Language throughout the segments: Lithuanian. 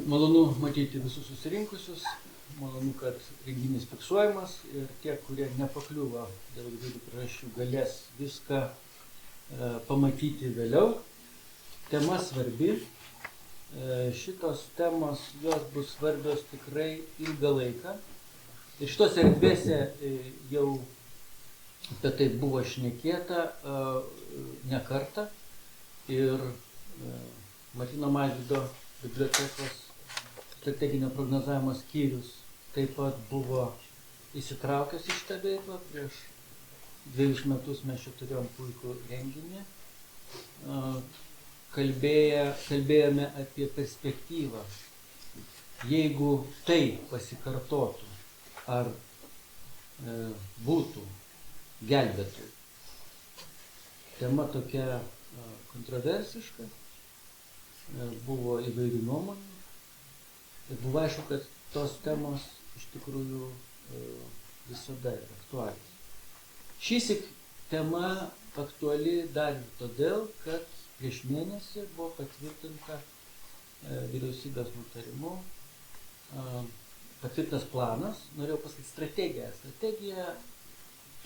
Malonu matyti visus susirinkusius, malonu, kad renginys fiksuojamas ir tie, kurie nepakliuvo dėl įvairių priežasčių, galės viską pamatyti vėliau. Tema svarbi. Šitos temos jos bus svarbios tikrai ilgą laiką. Ir šitos erdvėse jau apie tai buvo šnekėta ne kartą. Ir Martyno Mažvydo bibliotekos strateginio prognozavimo skyrius taip pat buvo įsitraukęs į šitą veiklą. Prieš 2 metus mes čia turėjom puikų renginį. Kalbėjome apie perspektyvą. Jeigu tai pasikartotų, ar būtų gelbėtojų. Tema tokia kontroversiška, buvo įvairių nuomonių. Ir buvo aišku, kad tos temos iš tikrųjų visada yra aktualios. Šįsyk tema aktuali dar ir todėl, kad prieš mėnesį buvo patvirtinta vyriausybės nutarimu, patvirtintas planas, norėjau pasakyti strategija. Strategija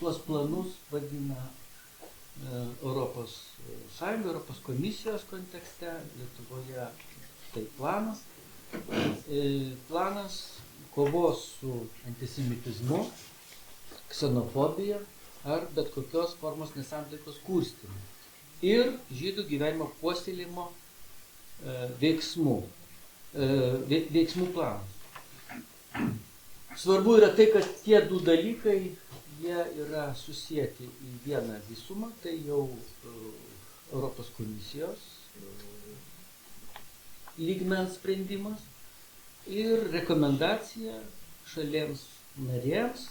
tuos planus vadina Europos Sąjunga, Europos komisijos kontekste, Lietuvoje tai planas. Planas kovos su antisemitizmu, ksenofobija ar bet kokios formos nesantaikos kurstymu ir žydų gyvenimo puoselėjimo veiksmų planas. Svarbu yra tai, kad tie du dalykai jie yra susijęti į vieną visumą, tai jau Europos komisijos lygmens sprendimas ir rekomendacija šalims narėms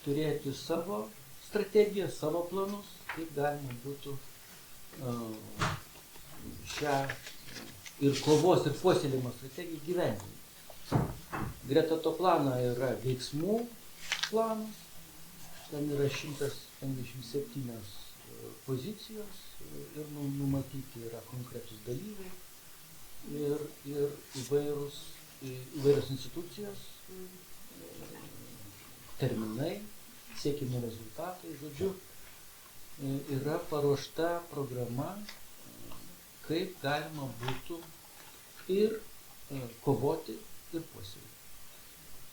turėti savo strategiją, savo planus, kaip galima būtų šią ir kovos ir puoselėjimo strategiją įgyvendinti. Greta to plano yra veiksmų planas, ten yra 157 pozicijos ir numatyti yra konkretus dalyviai ir įvairios institucijos, terminai, siekimi rezultatai, žodžiu, yra paruošta programa, kaip galima būtų ir kovoti ir puoselėti.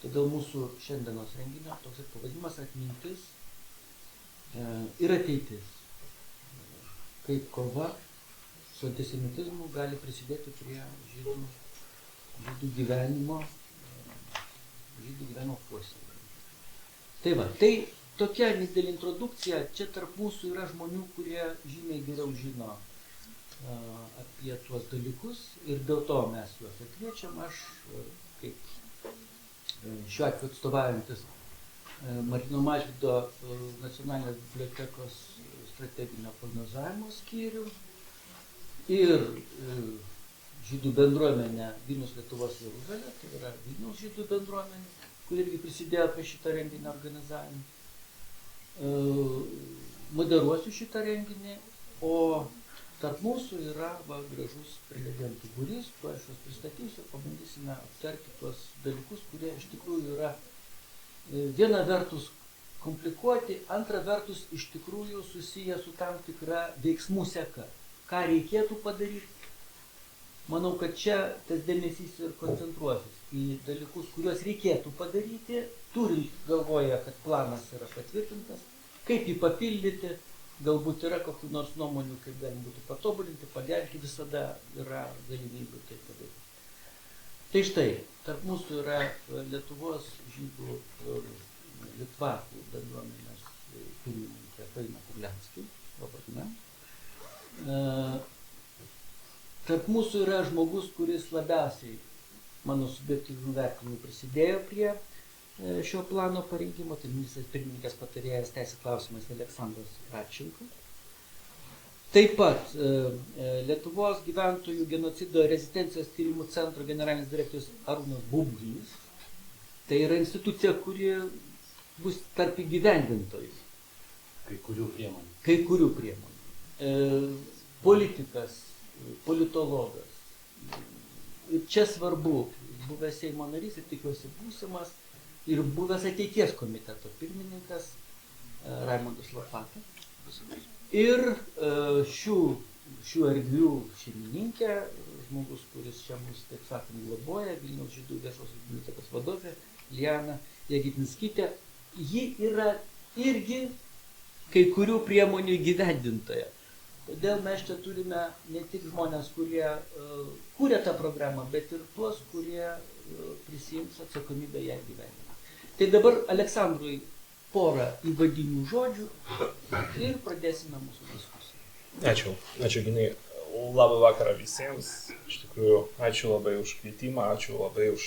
Todėl mūsų šiandienos renginio toks ir pavadinimas atmintis ir ateitis. Kaip kova su antisemitizmu gali prisidėti prie žydų gyvenimo puoselėjimo. Tai va, tai tokia nedidelė introdukcija. Čia tarp mūsų yra žmonių, kurie žymiai geriau žino apie tuos dalykus ir dėl to mes juos atkviečiam. Aš, kaip šiuo atveju atstovaujantis Martyno Mažvydo nacionalinės bibliotekos strateginio prognozavimo skyrių ir žydų bendruomenė Vilnius, Lietuvos, Jeruzalė, tai yra Vilniaus žydų bendruomenė, kuri irgi prisidėjo prie šitą renginio organizavimą. Moderuosiu šitą renginį, o tarp mūsų yra gražus prelegentų būrys, tuo aš juos pristatysiu, pabandysime aptarti tuos dalykus, kurie iš tikrųjų yra viena vertus komplikuoti, antra vertus iš tikrųjų susiję su tam tikra veiksmų seka. Ką reikėtų padaryti? Manau, kad čia tas dėmesys ir koncentruosis į dalykus, kuriuos reikėtų padaryti, turint galvoje, kad planas yra patvirtintas, kaip jį papildyti, galbūt yra kokių nors nuomonių, kaip galima būtų patobulinti, pagerinti, visada yra galimybių tai padaryti. Tai štai, tarp mūsų yra Lietuvos žydų litvakų bendruomenės pirmininkė Faina Kuglianskį. Labą dieną. Tarp mūsų yra žmogus, kuris labiausiai, mano subjektyviu vertinimu, prisidėjo prie šio plano parengimo, tai ministras pirmininkės patarėjas teisės klausimais Aleksandras Radčenko. Taip pat Lietuvos gyventojų genocido rezistencijos tyrimų centro generalinis direktorius Arūnas Bubnys. Tai yra institucija, kuri bus tarp įgyvendintojų. Kai kurių priemonių. Politikas, politologas, čia svarbu, buvęs Seimo narys ir tikiuosi būsimas, ir buvęs ateities komiteto pirmininkas Raimondas Lopata. Ir šių erdvių šeimininkė, žmogus, kuris čia mus, taip sakant, globoja, Vilniaus žydų viešosios bibliotekos vadovė, Liana Jagitinskytė. Ji yra irgi kai kurių priemonių įgyvendintoja. Todėl mes čia turime ne tik žmonės, kurie kūrė tą programą, bet ir tuos, kurie prisiims atsakomybę ją gyvenimą. Tai dabar Aleksandrui porą įvadinių žodžių ir pradėsime mūsų diskusiją. Ačiū Ginai. Labą vakarą visiems. Iš tikrųjų, ačiū labai už kvietimą, ačiū labai už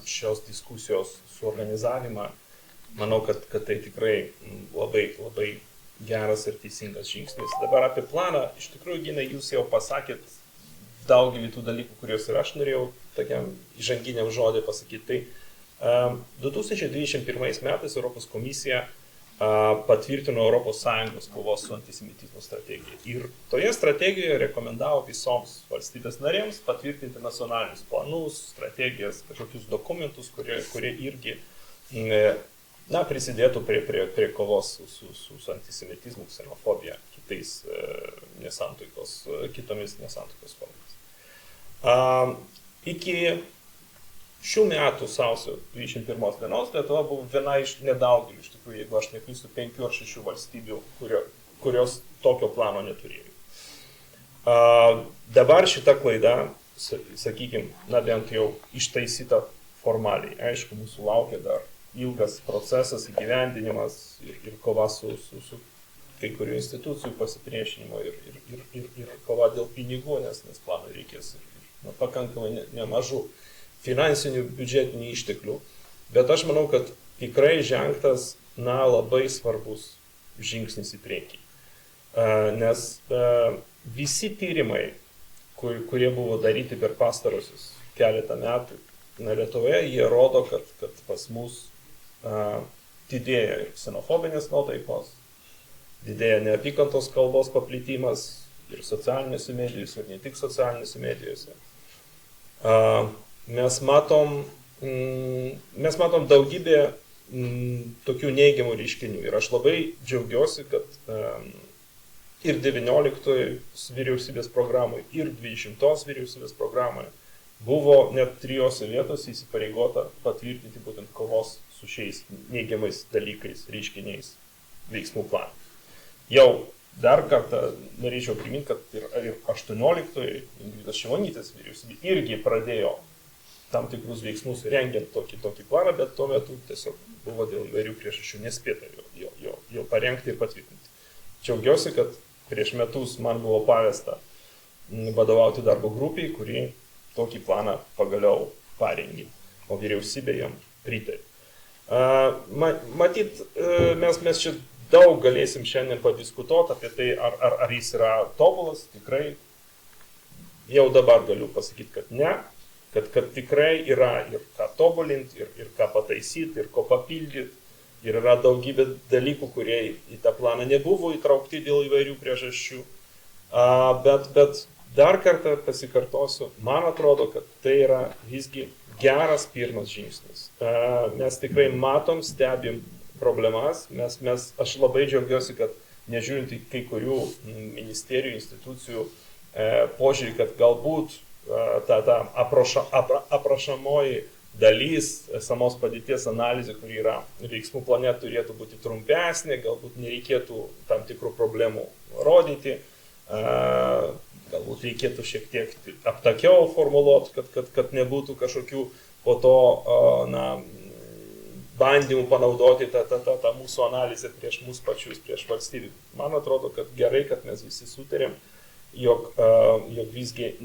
šios diskusijos suorganizavimą. Manau, kad tai tikrai labai geras ir teisingas žingsnis. Dabar apie planą. Iš tikrųjų, Ginai, jūs jau pasakėt daugelį tų dalykų, kuriuos ir aš norėjau tokiam įžanginiam žodį pasakyti. Tai 2021 metais Europos komisija patvirtino ES kovos su antisemitizmu strategiją. Ir toje strategijoje rekomendavo visoms valstybės narėms patvirtinti nacionalinius planus, strategijas, kažkokius dokumentus, kurie irgi prisidėtų prie kovos su antisemitizmu, ksenofobija, kitomis nesantaikos formomis. Iki šių metų sausio 21 dienos Lietuva buvo viena iš nedaugelių, iš tikrųjų, jeigu aš neklystu, 5 ar 6 valstybių, kurios tokio plano neturėjo. Dabar šita klaida, sakykime, bent jau ištaisyta formaliai. Aišku, mūsų laukia dar ilgas procesas, įgyvendinimas ir kova su kai kurių institucijų pasipriešinimo ir kova dėl pinigų, nes planui reikės pakankamai nemažų finansinių biudžetinių išteklių. Bet aš manau, kad tikrai žengtas labai svarbus žingsnis į priekį. Nes visi tyrimai, kurie buvo daryti per pastarosius keletą metų Lietuvoje, jie rodo, kad pas mus didėja ir ksenofobinės nuotaikos, didėja neapykantos kalbos paplitimas ir socialinėse medijose, ir ne tik socialinėse medijose. Mes matom daugybę tokių neigiamų reiškinių. Ir aš labai džiaugiuosi, kad ir 19 vyriausybės programoje, ir 20 vyriausybės programoje buvo net 3 vietose įsipareigota patvirtinti būtent kovos su šiais neigiamais dalykais, reiškiniais veiksmų planą. Jau dar kartą norėčiau priminti, kad ir 18 Ingridos Šimonytės vyriausybė irgi pradėjo tam tikrus veiksmus rengiant tokį planą, bet tuo metu tiesiog buvo dėl įvairių priežasčių nespėta jo parengti ir patvirtinti. Džiaugiuosi, kad prieš metus man buvo pavesta vadovauti darbo grupiai, kuri tokį planą pagaliau parengė, o vyriausybė jam pritarė. Matyt, mes čia daug galėsim šiandien padiskutuoti apie tai, ar jis yra tobulas. Tikrai jau dabar galiu pasakyti, kad ne. Kad tikrai yra ir ką tobulinti, ir ką pataisyti, ir ko papildyti. Ir yra daugybė dalykų, kurie į tą planą nebuvo įtraukti dėl įvairių priežasčių. Bet dar kartą pasikartosiu, man atrodo, kad tai yra visgi geras pirmas žingsnis. Mes tikrai matom, stebim problemas. Aš labai džiaugiuosi, kad nežiūrint į kai kurių ministerijų, institucijų požiūrį, kad galbūt ta aprašomoji dalis esamos padėties analizė, kuri yra veiksmų plane, turėtų būti trumpesnė, galbūt nereikėtų tam tikrų problemų rodyti, galbūt reikėtų šiek tiek aptakiau formuluoti, kad nebūtų kažkokių po to bandymų panaudoti tą mūsų analizę prieš mūsų pačius, prieš valstybę. Man atrodo, kad gerai, kad mes visi sutarėm, jog visgi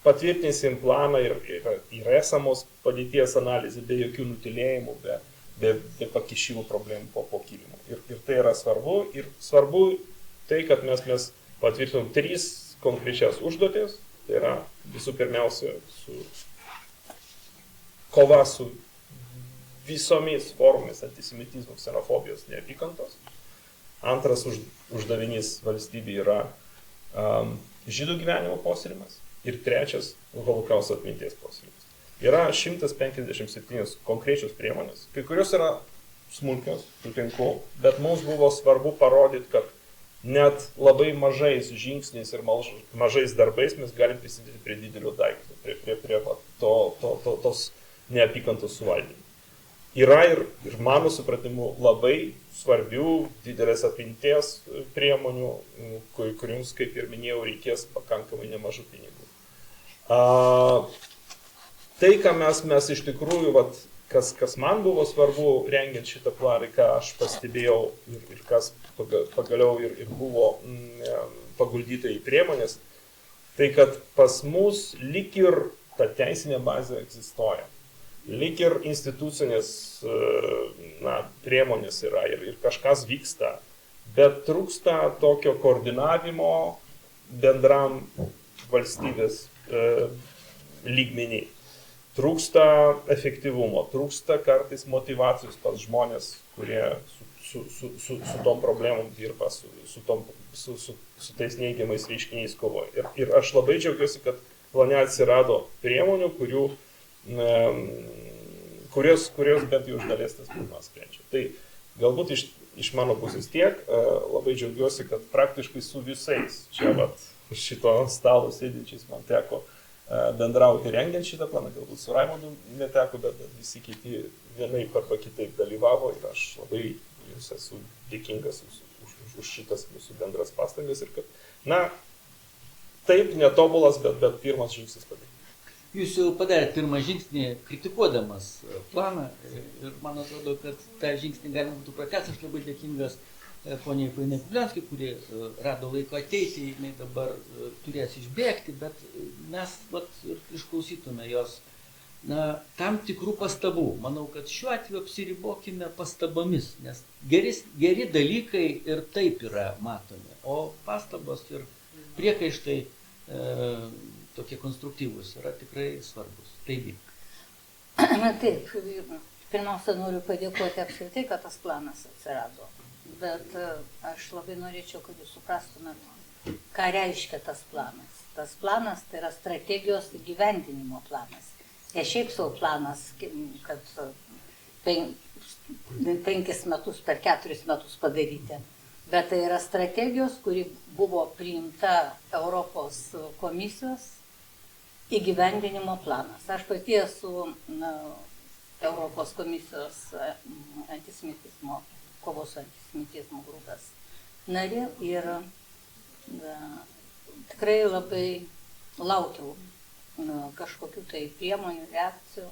patvirtinsim planą ir esamos padėties analizę be jokių nutilėjimų, be pakišimų problemų po kilimu. Ir tai yra svarbu. Ir svarbu tai, kad mes patvirtinom 3 konkrečias užduotis. Tai yra visų pirmiausia kova su visomis formomis antisemitizmo, ksenofobijos, neapykantos. Antras uždavinys valstybė yra žydų gyvenimo puoselėjimas. ir trečias holokausto atminties puoselėjimas. Yra 157 konkrečios priemonės, kai kurios yra smulkios, sutinku, bet mums buvo svarbu parodyti, kad net labai mažais žingsniais ir mažais darbais mes galim prisidėti prie didelio daikto, prie tos neapykantos suvaldymo. Yra ir mano supratimu labai svarbių didelės apimties priemonių, kuriems, kaip ir minėjau, reikės pakankamai nemažų pinigų. Tai, ką mes iš tikrųjų, kas man buvo svarbu rengiant šitą planą, ką aš pastebėjau ir kas pagaliau ir buvo paguldyta į priemonės, tai kad pas mus lyg ir ta teisinė bazė egzistuoja. Lyg ir institucinės priemonės yra ir kažkas vyksta, bet trūksta tokio koordinavimo bendram valstybės lygmenį. Trūksta efektyvumo, trūksta kartais motyvacijos pas žmonės, kurie su tom problemom dirba, su tais neigiamais reiškiniais kovoja. Ir aš labai džiaugiuosi, kad plane atsirado priemonių, kurios bent jau iš dalies tas problemas sprendžia. Tai galbūt iš mano pusės tiek, labai džiaugiuosi, kad praktiškai su visais čia šito stalo sėdinčiais man teko bendrauti rengiant šitą planą, galbūt su Raimondu neteko, bet visi kiti vienaip arba kitaip dalyvavo ir aš labai jums esu dėkingas už šitas mūsų bendras pastangas ir kad, taip, netobulas, bet pirmas žingsnis padaryti. Jūs jau padarėte pirmą žingsnį kritikuodamas planą ir man atrodo, kad tą žingsnį galima būtų pratęsti. Aš labai dėkingas poniai Fainai Kublianskai, kuri rado laiko ateiti, jinai dabar turės išbėgti, bet mes ir išklausytume jos tam tikrų pastabų. Manau, kad šiuo atveju apsiribokime pastabomis, nes geri dalykai ir taip yra matomi, o pastabos ir priekaištai tokie konstruktyvūs yra tikrai svarbus. Taigi. Taip, pirmiausia noriu padėkoti apskritai, kad tas planas atsirado, bet aš labai norėčiau, kad jūs suprastumėt, ką reiškia tas planas. Tas planas tai yra strategijos įgyvendinimo planas. Ne šiaip savo planas, kad 5 metus per 4 metus padaryti, bet tai yra strategijos, kuri buvo priimta Europos komisijos įgyvendinimo planas. Aš pati esu Europos komisijos antisemitizmo, kovos su antisemitizmu grupės narė ir tikrai labai laukiau kažkokių tai priemonių, reakcijų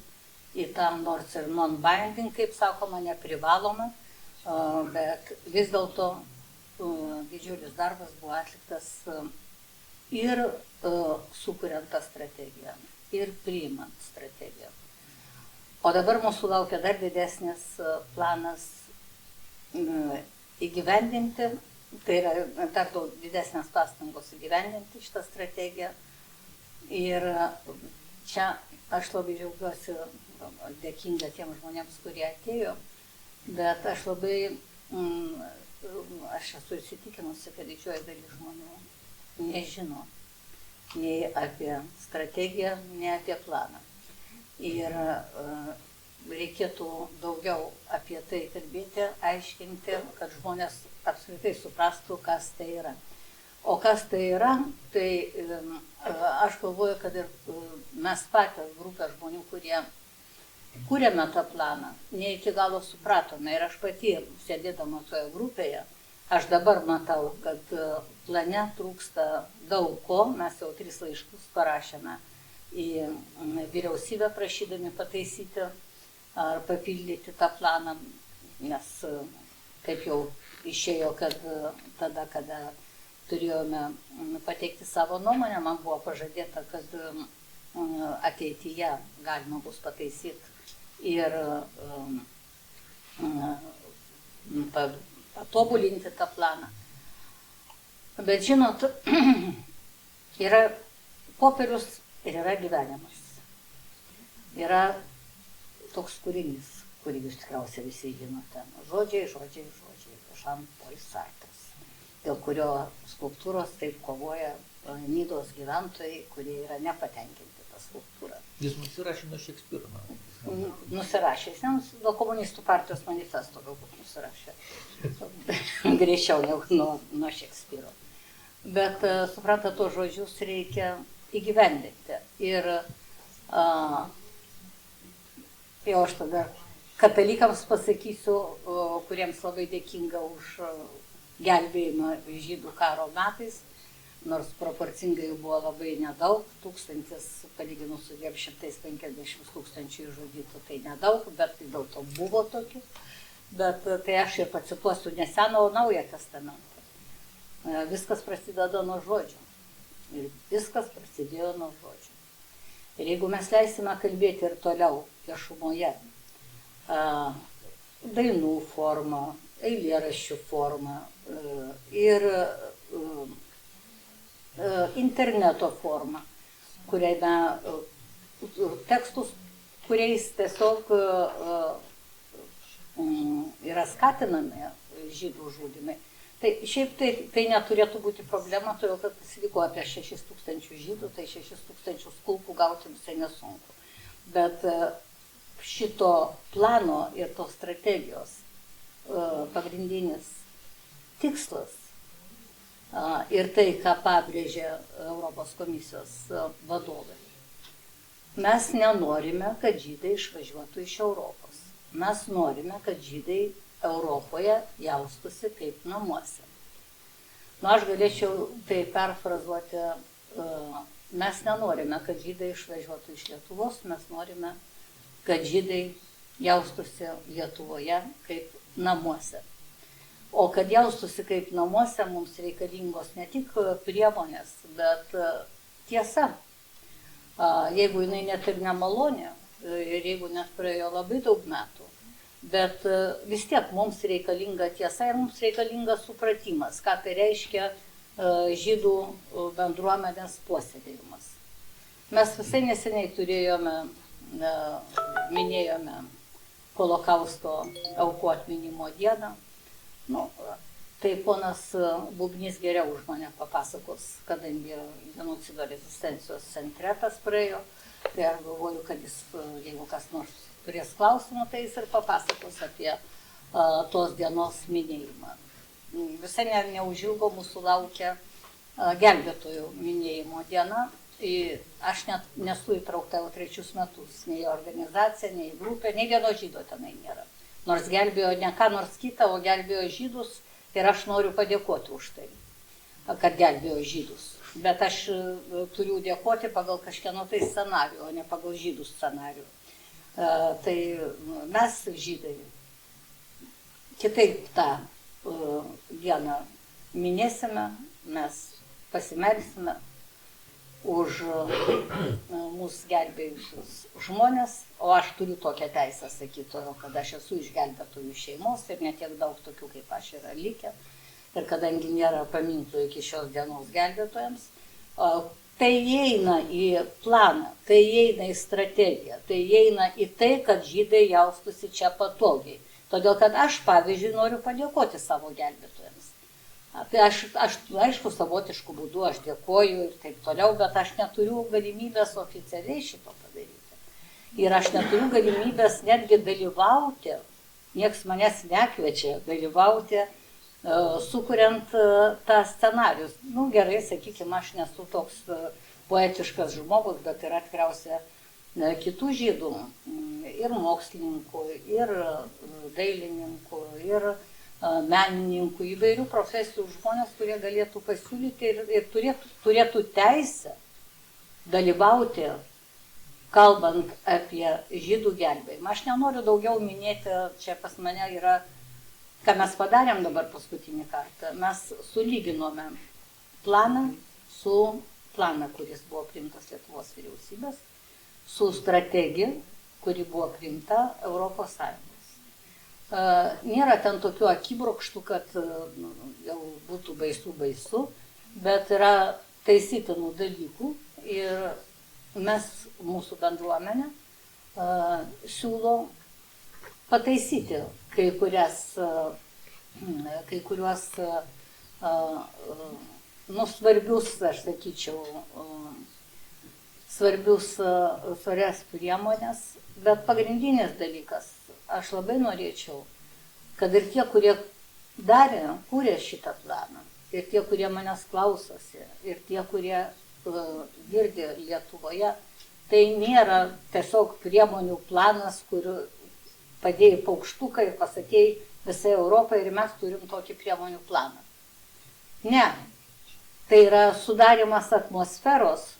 į tam, nors ir non-binding, kaip sakoma, neprivaloma, bet vis dėlto didžiulis darbas buvo atliktas ir sukuriant tą strategiją, ir priimant strategiją. O dabar mūsų laukia dar didesnis planas įgyvendinti, tai yra dar daug didesnės pastangos įgyvendinti šitą strategiją. Ir čia aš labai džiaugiuosi, dėkinga tiem žmonėms, kurie atėjo, bet aš labai, aš esu įsitikinusi, kad didžioji dalis žmonių nežino nei apie strategiją, nei apie planą. Ir reikėtų daugiau apie tai kalbėti, aiškinti, kad žmonės apskritai suprastų, kas tai yra. O kas tai yra, tai aš galvoju, kad ir mes patys grupė žmonių, kurie kūrėme tą planą, ne iki galo supratome. Ir aš pati, sėdėdama toje grupėje, aš dabar matau, kad plane trūksta daug ko. Mes jau 3 laiškus parašėme į vyriausybę prašydami pataisyti ar papildyti tą planą, nes kaip jau išėjo, kad tada, kada turėjome pateikti savo nuomonę, man buvo pažadėta, kad ateityje galima bus pataisyti ir patobulinti tą planą. Bet žinot, yra popierius ir yra gyvenimas. Yra toks kūrinys, kurį jūs tikriausiai visi žinote. Žodžiai, Jean-Paul Sartras, dėl kurio skulptūros taip kovoja Nidos gyventojai, kurie yra nepatenkinti tą skulptūrą. Jis nusirašė nuo Šekspyro. Nusirašė, jis nuo komunistų partijos manifesto galbūt nusirašė. Greičiau negu nuo Šekspyro. Bet, suprantat, tos žodžius reikia įgyvendinti. Ir jau aš tada katalikams pasakysiu, kuriems labai dėkinga už gelbėjimą žydų karo metais, nors proporcingai jų buvo labai nedaug, 1000 palyginus su 250 tūkstančių žudytų, tai nedaug, bet tai dėl to buvo tokių. Bet tai aš ir pacituosiu ne Seną, o Naują testamentą. Viskas prasideda nuo žodžio. Ir viskas prasidėjo nuo žodžio. Ir jeigu mes leisime kalbėti ir toliau viešumoje, dainų formą, eilėraščių formą ir interneto formą, kuriame tekstus, kuriais tiesiog yra skatinami žydų žudymai. Tai šiaip tai neturėtų būti problema, todėl kad pasiliko apie 6000 žydų, tai 6000 skulpų gauti visai nesunku. Bet šito plano ir tos strategijos pagrindinis tikslas ir tai, ką pabrėžė Europos komisijos vadovai. Mes nenorime, kad žydai išvažiuotų iš Europos. Mes norime, kad žydai Europoje jaustųsi kaip namuose. Aš galėčiau tai perfrazuoti, mes nenorime, kad žydai išvažiuotų iš Lietuvos, mes norime, kad žydai jaustųsi Lietuvoje kaip namuose. O kad jaustųsi kaip namuose, mums reikalingos ne tik priemonės, bet tiesa. Jeigu jinai net ir nemalonė, ir jeigu net praėjo labai daug metų, bet vis tiek mums reikalinga tiesa ir mums reikalingas supratimas, ką tai reiškia žydų bendruomenės puoselėjimas. Mes visai neseniai minėjome Holokausto aukų atminimo dieną. Tai ponas Bubnys geriau už mane papasakos, kadangi genocido rezistencijos centre tas praėjo. Tai aš galvoju, kad jis, jeigu kas nors turės klausimų, tai jis ir papasakos apie tos dienos minėjimą. Visai neužilgo mūsų laukia gelbėtojų minėjimo diena. Aš net nesu įtraukta jau 3 metus, nei organizacija, nei grupė, nei vieno žydo tenai nėra. Nors gelbėjo ne ką nors kitą, o gelbėjo žydus ir aš noriu padėkoti už tai, kad gelbėjo žydus. Bet aš turiu dėkoti pagal kažkieno tai scenarijų, o ne pagal žydų scenarijų. Tai mes žydai kitaip tą dieną minėsime, mes pasimelsime už mūsų gelbėjusius žmonės, o aš turiu tokią teisę sakyti, kad aš esu iš gelbėtojų šeimos ir netiek daug tokių kaip aš yra likę. Ir kadangi nėra paminklų iki šios dienos gelbėtojams, tai įeina į planą, tai įeina į strategiją, tai įeina į tai, kad žydai jaustųsi čia patogiai. Todėl, kad aš, pavyzdžiui, noriu padėkoti savo gelbėtojams. Tai aš aišku, savotišku būdu aš dėkoju ir taip toliau, bet aš neturiu galimybės oficialiai šito padaryti. Ir aš neturiu galimybės netgi dalyvauti, nieks manęs nekviečia dalyvauti, sukuriant tą scenarius. Gerai, sakykime, aš nesu toks poetiškas žmogus, bet yra tikriausia kitų žydų, ir mokslininkų, ir dailininkų, ir menininkų, įvairių profesijų žmonės, kurie galėtų pasiūlyti ir turėtų teisę dalyvauti, kalbant apie žydų gelbėjimą. Aš nenoriu daugiau minėti, čia pas mane yra, ką mes padarėm dabar paskutinį kartą. Mes sulyginome planą, kuris buvo priimtas Lietuvos vyriausybės, su strategija, kuri buvo priimta Europos Sąjungos. Nėra ten tokių akibrokštų, kad jau būtų baisu, bet yra taisytinų dalykų ir mes, mūsų bendruomenė, siūlo pataisyti kai kuriuos svarbius, aš sakyčiau, svarias priemonės, bet pagrindinis dalykas, aš labai norėčiau, kad ir tie, kurie kūrė šitą planą, ir tie, kurie manęs klausosi, ir tie, kurie girdi Lietuvoje, tai nėra tiesiog priemonių planas, kur padėjai paukštuką ir pasakėjai visai Europai ir mes turim tokį priemonių planą. Ne. Tai yra sudarimas atmosferos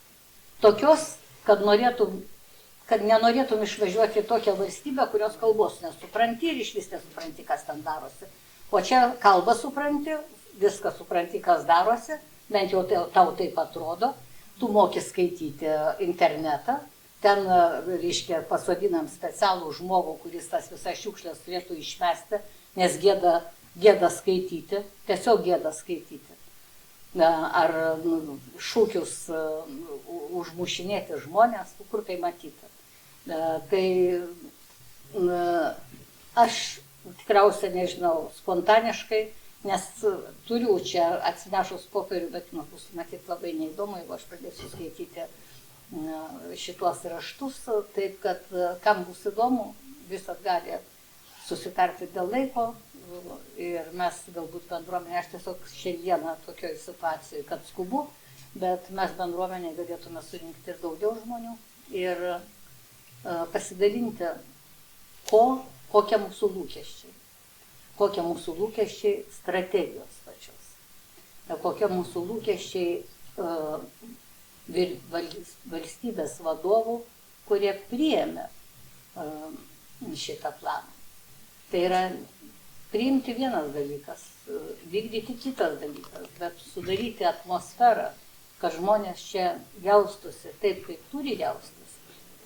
tokios, kad nenorėtum išvažiuoti į tokią valstybę, kurios kalbos nesupranti ir iš vis nesupranti, kas ten darosi. O čia kalbą supranti, viską supranti, kas darosi, bent jau tau taip atrodo, tu moki skaityti internetą, ten, reiškia, pasodinam specialų žmogų, kuris tas visas šiukšlės turėtų išmesti, nes gėda skaityti, tiesiog gėda skaityti. Ar šūkius užmušinėti žmonės, kur tai matyti. Tai aš tikriausiai nežinau, spontaniškai, nes turiu čia atsinešus popierių, bet bus matyti labai neįdomu, jeigu aš pradėsiu skaityti šituos raštus, taip kad kam bus įdomu, visat gali susitarti dėl laiko ir mes galbūt bendruomenė, aš tiesiog šiandieną tokioj situacijai, kad skubu, bet mes bendruomenė galėtume surinkti ir daugiau žmonių ir pasidalinti, kokie mūsų lūkesčiai strategijos pačios, kokie mūsų lūkesčiai valstybės vadovų, kurie priėmė šitą planą. Tai yra priimti vienas dalykas, vykdyti kitas dalykas, bet sudaryti atmosferą, kad žmonės čia jaustųsi taip, kaip turi jaustis.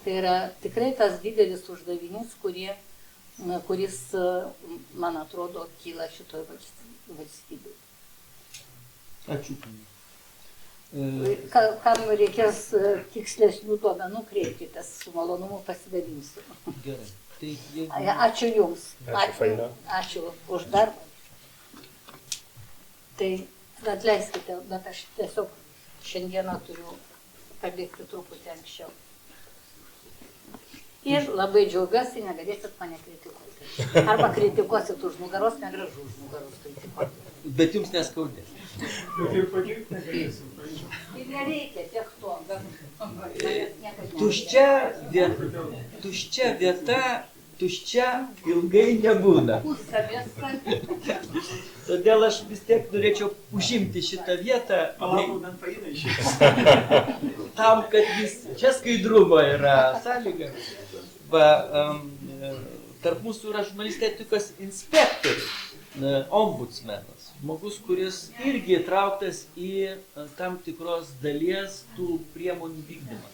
Tai yra tikrai tas didelis uždavinys, kuris, man atrodo, kyla šitoj valstybėje. Ačiū. Kam reikės tikslesnių duomenų, kreipkitės, su malonumu pasidalinsiu. Gerai. Tai jeigu... Ačiū Jums. Ačiū už darbą. Tai atleiskite, bet aš tiesiog šiandieną turiu pabėgti truputį anksčiau. Ir labai džiaugiuosi, negalėsit mane kritikuoti. Arba kritikuosit už nugaros, negražu už nugaros kritikuoti. Bet jums neskaudės. Bet ir pagirti negalėsim. Ir nereikia tiek to, bet tuščia vieta, tuščia ilgai nebūna. Todėl aš vis tiek norėčiau užimti šitą vietą. Palaukau, bent Faina išės. Tam, kad čia skaidrumo yra sąlyga. Tarp mūsų yra žurnalistetikos inspektorius, ombudsmenas. Žmogus, kuris irgi įtrauktas į tam tikros dalies tų priemonių vykdymą.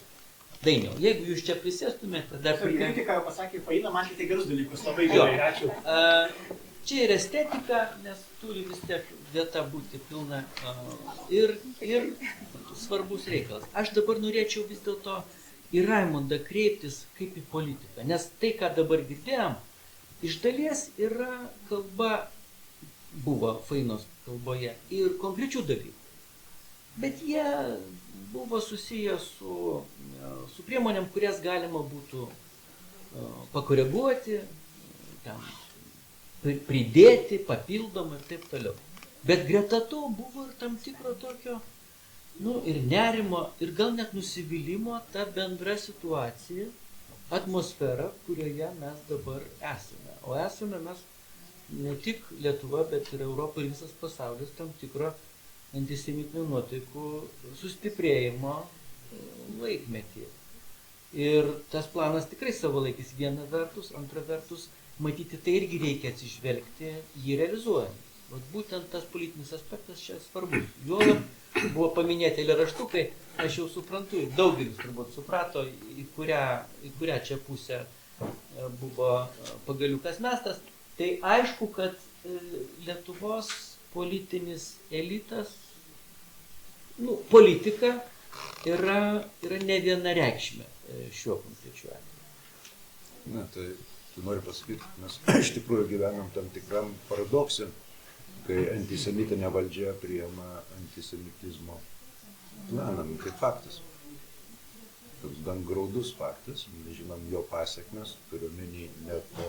Dainiau, jeigu jūs čia prisėstumėte, dar Kritika pasakė Faina, man tai gerus dalykus, labai gerai, ačiū. Čia ir estetika, nes turi vis tiek vieta būti pilna ir svarbus reikalas. Aš dabar norėčiau vis dėlto į Raimondą kreiptis kaip į politiką, nes tai, ką dabar girdėjom, iš dalies yra kalba, buvo Fainos kalboje ir konkrečių dalykų, bet jie buvo susiję su priemonėm, kurias galima būtų pakoreguoti, pridėti, papildomai ir taip toliau. Bet greta to buvo ir tam tikro tokio, ir nerimo, ir gal net nusivylimo ta bendra situacija, atmosfera, kurioje mes dabar esame. O esame mes ne tik Lietuva, bet ir Europa ir visas pasaulis tam tikro antisemitinių nuotaikų sustiprėjimo laikmetį. Ir tas planas tikrai savalaikis viena vertus, antra vertus, matyti tai irgi reikia atsižvelgti jį realizuojant. Vat būtent tas politinis aspektas čia svarbus. Juolab buvo paminėti eilėraštukai, aš jau suprantu, daugelis turbūt suprato, į kurią čia pusę buvo pagaliukas mestas. Tai aišku, kad Lietuvos politinis elitas, politika yra ne vienareikšmė šiuo konkrečiu atveju. Na, tai noriu pasakyti, mes iš tikrųjų gyvenam tam tikram paradokse. kai antisemitinė valdžia priima antisemitizmo planą, tai faktas. Toks gan graudus faktas, žinom jo pasiekmes, turiu omeny ne to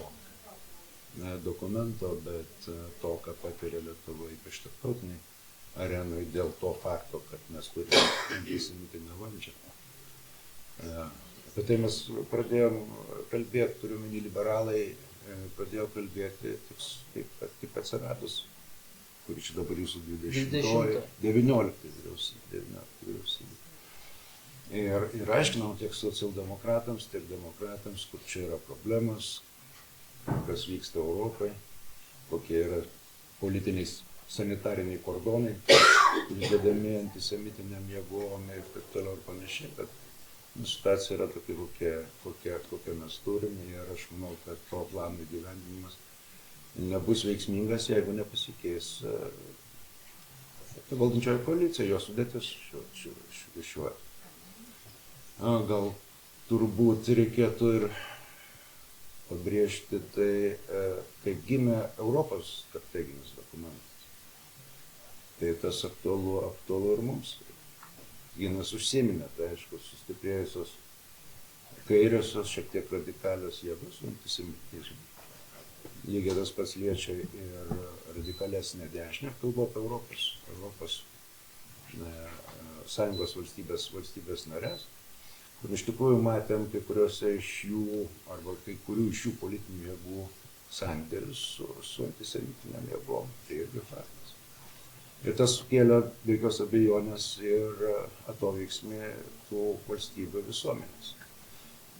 dokumento, bet to, ką patiria Lietuva, ypač tarptautiniai arenui, dėl to fakto, kad mes turime antisemitinę valdžią. Apie tai mes pradėjom kalbėti, turiu omeny liberalai, pradėjo kalbėti tik atsiradus, kuri čia dabar jūsų 19 vyriausybė. Ir aiškinom tiek socialdemokratams, tiek demokratams, kur čia yra problemos, kas vyksta Europai, kokie yra politiniai sanitariniai kordonai, uždedami antisemitiniam jėgom ir taip toliau ir panašiai, bet situacija yra tokia, kokią mes turime ir aš manau, kad to plano įgyvendinimas nebus veiksmingas, jeigu nepasikeis valdančioji koalicija, jos sudėtis šiuo. Gal turbūt reikėtų ir pabrėžti tai, kaip gimė Europos strateginis dokumentas. Tai tas aktualu ir mums. Ginas užsiminė, tai aišku, sustiprėjusios kairiosios, šiek tiek radikalios jėgos su antisemitizmu. Lygiai tas pats liečia ir radikalesnę dešinę, kalbu apie Europos Sąjungos valstybės narės, kur iš tikrųjų matėm kai kuriuose iš jų, arba kai kurių iš jų politinių jėgų sandėrius su antisemitinėm jėgom, tai irgi faktas. Ir tas sukėlė be jokios abejonės ir atoveiksmį tų valstybių visuomenės.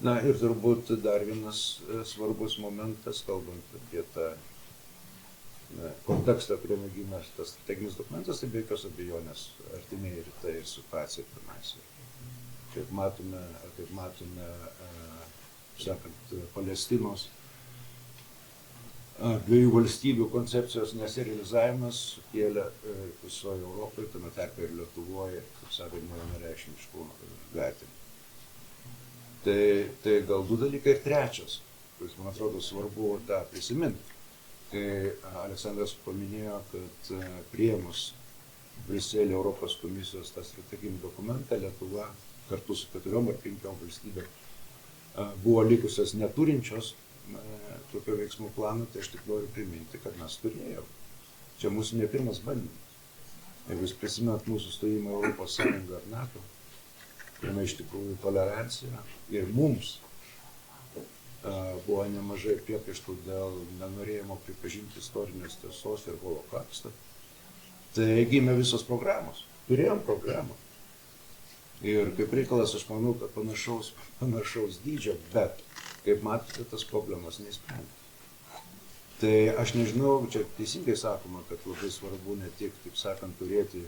Na ir turbūt dar vienas svarbus momentas, kalbant apie tą kontekstą, kuriame gimė tas strateginis dokumentas, tai be jokios abejonės artimieji rytai ir situacija pirmiausia. Kaip matome, sakant, Palestinos dviejų valstybių koncepcijos neserializavimas sukėlė visoje Europoje, tame tarpe ir Lietuvoje, kaip sakant, nevienareikšmiškų vertinimų. Tai gal du dalykai ir trečias, kuris man atrodo svarbu tą prisiminti. Kai Aleksandras paminėjo, kad priėmus Briuselį Europos komisijos tą strateginį dokumentą, Lietuva kartu su 4 ar 5 valstybėm buvo likusios neturinčios tokio veiksmų plano, tai aš tik noriu priminti, kad mes turėjome. Čia mūsų ne pirmas bandymas. Jeigu jūs prisimenat mūsų stojimą Europos Sąjungą ar NATO, kuriame iš tikrųjų tolerancija ir mums buvo nemažai priekaištų dėl nenorėjimo pripažinti istorinės tiesos ir holokausto, tai gimė visos programos. Turėjom programą. Ir kaip reikalas, aš manau, kad panašaus dydžio, bet, kaip matote, tas problemas neįsprendė. Tai aš nežinau, čia teisingai sakoma, kad labai svarbu ne tik, taip sakant, turėti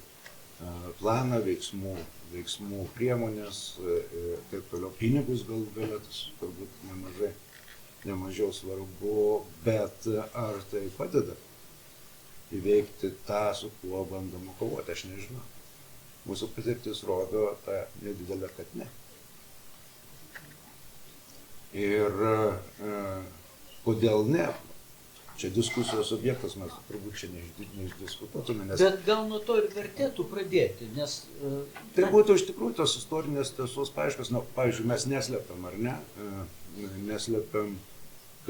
planą, veiksmų priemonės, taip toliau, pinigus galų galėtus, turbūt nemažiau svarbu, bet ar tai padeda įveikti tą, su kuo bandoma kovoti, aš nežinau. Mūsų patirtis rodo tą nedidelę, kad ne. Ir kodėl ne? Čia diskusijos objektas, mes turbūt čia neišdiskutuotume. Bet gal nuo to ir vertėtų pradėti, nes... Tai būtų iš tikrųjų tos istorinės tiesos paieškos. Na, pavyzdžiui, mes neslepiam, ar ne? Neslepiam,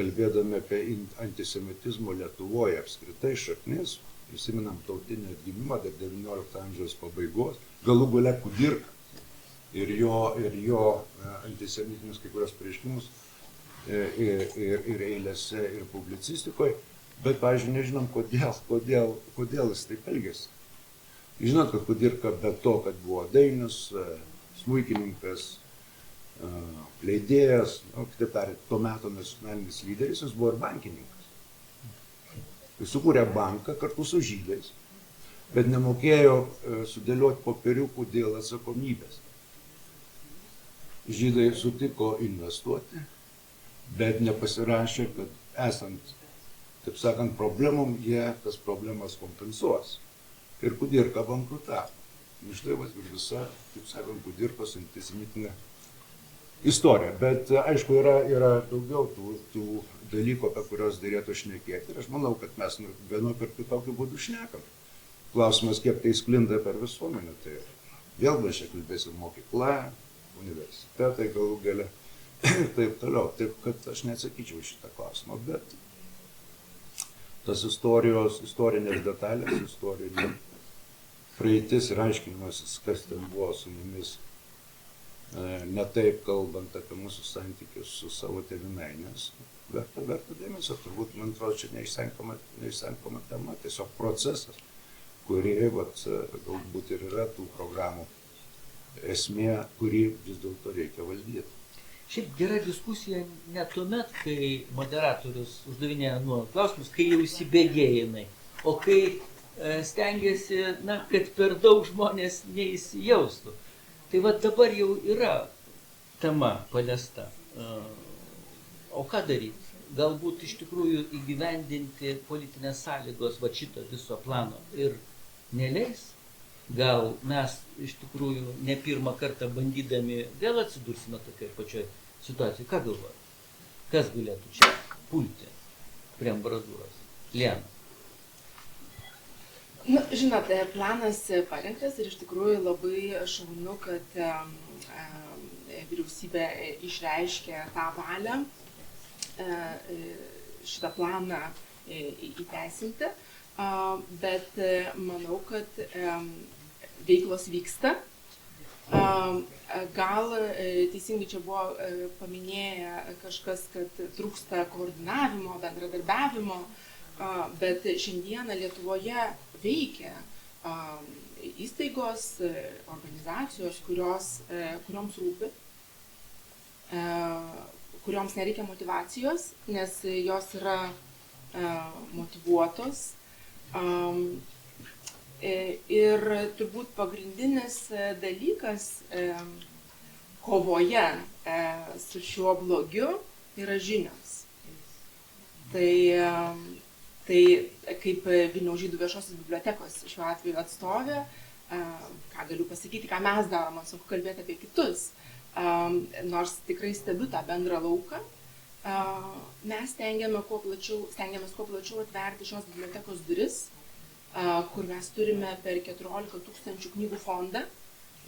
kalbėdami apie antisemitizmo Lietuvoje apskritai šaknis, prisimenam tautinį atgimimą dar 19 amžiaus pabaigos, galų gale Kudirką ir jo antisemitinius kai kurios pareiškimus ir eilėse, ir publicistikoje, bet, pavyzdžiui, nežinom, kodėl jis taip elgėsi. Žinot, kad Kudirka be to, kad buvo dainius, smuikininkas, leidėjas, kitaip tariant, tuo metu nacionalinis lyderis, jis buvo ir bankininkas. Jis sukūrė banką kartu su žydais, bet nemokėjo sudėlioti popieriukų dėl atsakomybės. Žydai sutiko investuoti, bet nepasirašė, kad esant, taip sakant, problemom, jie tas problemas kompensuos. Ir Kudirka bankrutavo. Iš tai ir visa, taip sakant, Kudirkos antisemitinė istorija. Bet aišku, yra daugiau tų dalykų, apie kuriuos dėlėtų šnekėti. Ir aš manau, kad mes vienu per kitokiu būdu šnekam. Klausimas, kiek tai sklinda per visuomenę. Tai vėl mes čia kalbėsim mokykla, universitetai galų gale ir taip toliau. Taip, kad aš neatsakyčiau šitą klausimą. Bet tas istorinės detalės, istorinė praeitis ir aiškinimasis, kas ten buvo su mumis, ne taip kalbant apie mūsų santykius su savo tėvynai, nes verta dėmesio, turbūt, man atrodo, čia neišsenkama tema, tiesiog procesas, kurį, galbūt ir yra tų programų esmė, kurį vis dėlto reikia valdyti. Šiaip gera diskusija ne tuomet, kai moderatorius uždavinėja nuolat klausimus, kai jau įsibėgėjai, o kai stengiasi, kad per daug žmonės neįsijaustų. Tai va dabar jau yra tema paliesta. O ką daryti? Galbūt iš tikrųjų įgyvendinti politinės sąlygos va šito viso plano ir neleis? Gal mes iš tikrųjų ne pirmą kartą bandydami vėl atsidursime tokioje pačioje situacijoje? Ką galvoja? Kas galėtų čia pulti prie ambarazūros? Liana. Žinot, planas parengtas ir iš tikrųjų labai šaunu, kad vyriausybė išreiškė tą valią šitą planą įteisinti, bet manau, kad veiklos vyksta. Gal teisingai čia buvo paminėję kažkas, kad trūksta koordinavimo, bendradarbiavimo, bet šiandieną Lietuvoje veikia įstaigos, organizacijos, kurioms rūpi, kurioms nereikia motyvacijos, nes jos yra motyvuotos. Ir turbūt pagrindinis dalykas kovoje su šiuo blogiu yra žinios. Tai kaip Vilniaus žydų viešosios bibliotekos šiuo atveju atstovė, ką galiu pasakyti, ką mes darom, man sunku kalbėti apie kitus, nors tikrai stebiu tą bendrą lauką, mes stengiamės kuo plačiau atverti šios bibliotekos duris, kur mes turime per 14 000 knygų fondą,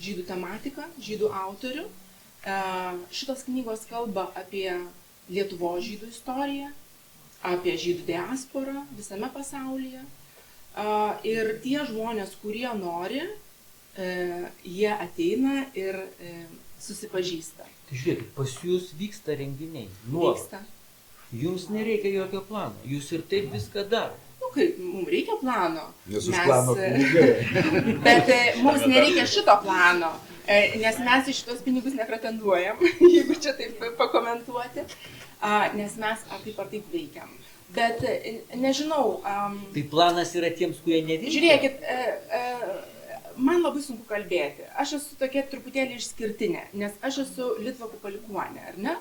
žydų tematiką, žydų autorių. Šitos knygos kalba apie Lietuvos žydų istoriją, apie žydų diasporą visame pasaulyje. Ir tie žmonės, kurie nori, jie ateina ir susipažįsta. Tai žiūrėkit, pas jūs vyksta renginiai. Vyksta. Jums nereikia jokio plano, jūs ir taip viską darote. Kaip, mums reikia plano. Nes už plano pinigai. Bet mums nereikia šito plano, nes mes iš šitos pinigus nepretenduojam, jeigu čia taip pakomentuoti. Nes mes taip ar taip veikiam. Bet nežinau. Tai planas yra tiems, kurie neveikia? Žiūrėkit, man labai sunku kalbėti. Aš esu tokia truputėlį išskirtinė, nes aš esu litvakų palikuonė, ar ne?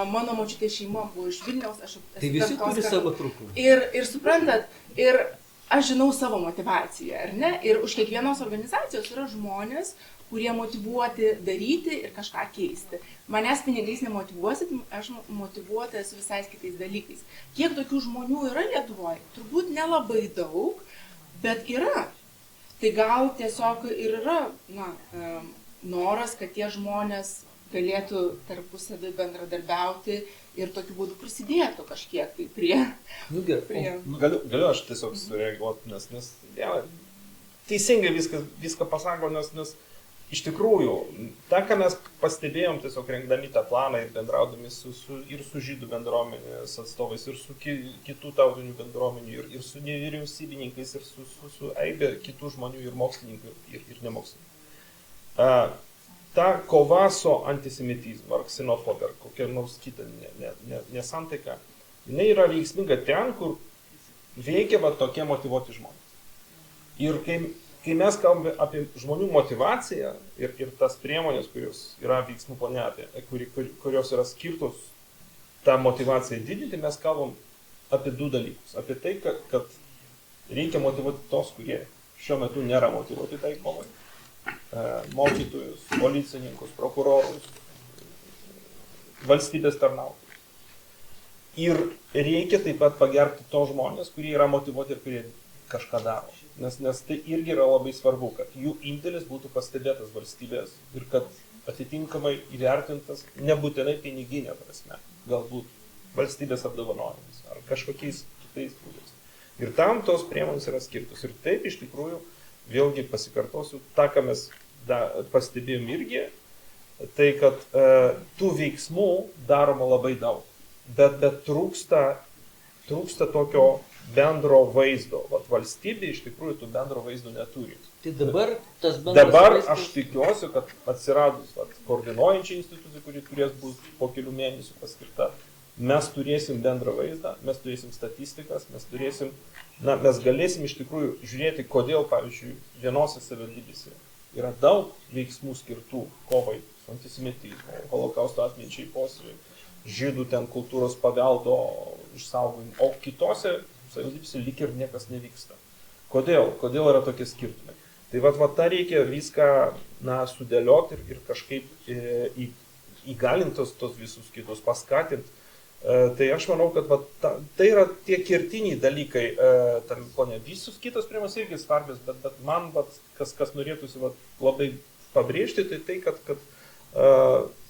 Mano močiutė šeima buvo iš Vilniaus, aš esu tai visi turi savo trūkumų. Ir suprantat, ir aš žinau savo motyvaciją, ar ne? Ir už kiekvienos organizacijos yra žmonės, kurie motyvuoti daryti ir kažką keisti. Manęs pinigais nemotyvuosit, aš motyvuota esu visai kitais dalykais. Kiek tokių žmonių yra Lietuvoje? Turbūt nelabai daug, bet yra. Tai gal tiesiog ir yra noras, kad tie žmonės galėtų tarpusavį bendradarbiauti ir tokiu būdu prisidėtų kažkiek tai prie... Galiu aš tiesiog sureaguoti, nes teisingai viską pasako, nes iš tikrųjų, tą, ką mes pastebėjom tiesiog rengdami tą planą ir bendraudami ir su žydų bendruomenės atstovais, ir su kitų tautinių bendruomenių, ir su nevyriausybininkais, ir su eibė kitų žmonių, ir mokslininkų, ir nemokslininkų. Ta kova su antisemitizmu, ar ksenofobija, ar kokia nors kita nesantaika, jinai yra veiksminga ten, kur veikia tokie motyvuoti žmonės. Ir kai mes kalbame apie žmonių motyvaciją ir tas priemonės, kurios yra veiksmų plane, kurios yra skirtos tą motyvaciją didinti, mes kalbam apie du dalykus. Apie tai, kad reikia motyvuoti tos, kurie šiuo metu nėra motyvuoti tai kovai. Mokytojus, policininkus, prokurorus, valstybės tarnautojus. Ir reikia taip pat pagerbti tos žmonės, kurie yra motyvuoti ir kurie kažką daro. Nes tai irgi yra labai svarbu, kad jų indėlis būtų pastebėtas valstybės ir kad atitinkamai įvertintas nebūtinai piniginė prasme, galbūt valstybės apdovanojimas ar kažkokiais kitais būdais. Ir tam tos priemonės yra skirtos. Ir taip iš tikrųjų, vėlgi pasikartosiu, tą, ką mes pastebėjom irgi, tai kad tų veiksmų daroma labai daug, bet trūksta tokio bendro vaizdo. Vat valstybė iš tikrųjų tų bendro vaizdo neturi. Tai dabar tas bendras Dabar vaizdas... aš tikiuosi, kad atsiradus koordinuojančią instituciją, kuri turės būti po kelių mėnesių paskirta, mes turėsim bendrą vaizdą, mes turėsim statistikas, mes galėsim iš tikrųjų žiūrėti, kodėl, pavyzdžiui, vienose savivaldybėse yra daug veiksmų skirtų kovai su antisemitizmu, holokausto atminčiai puoselėjimui, žydų ten kultūros paveldo išsaugojimui, o kitose savivaldybėse lyg ir niekas nevyksta. Kodėl yra tokie skirtumai? Tai vat tą reikia viską sudėlioti ir kažkaip įgalinti tos visus kitus, paskatinti. Tai aš manau, kad tai yra tie kertiniai dalykai tame plane. Visus kitos priemonės irgi svarbios, bet man kas norėtųsi labai pabrėžti, tai kad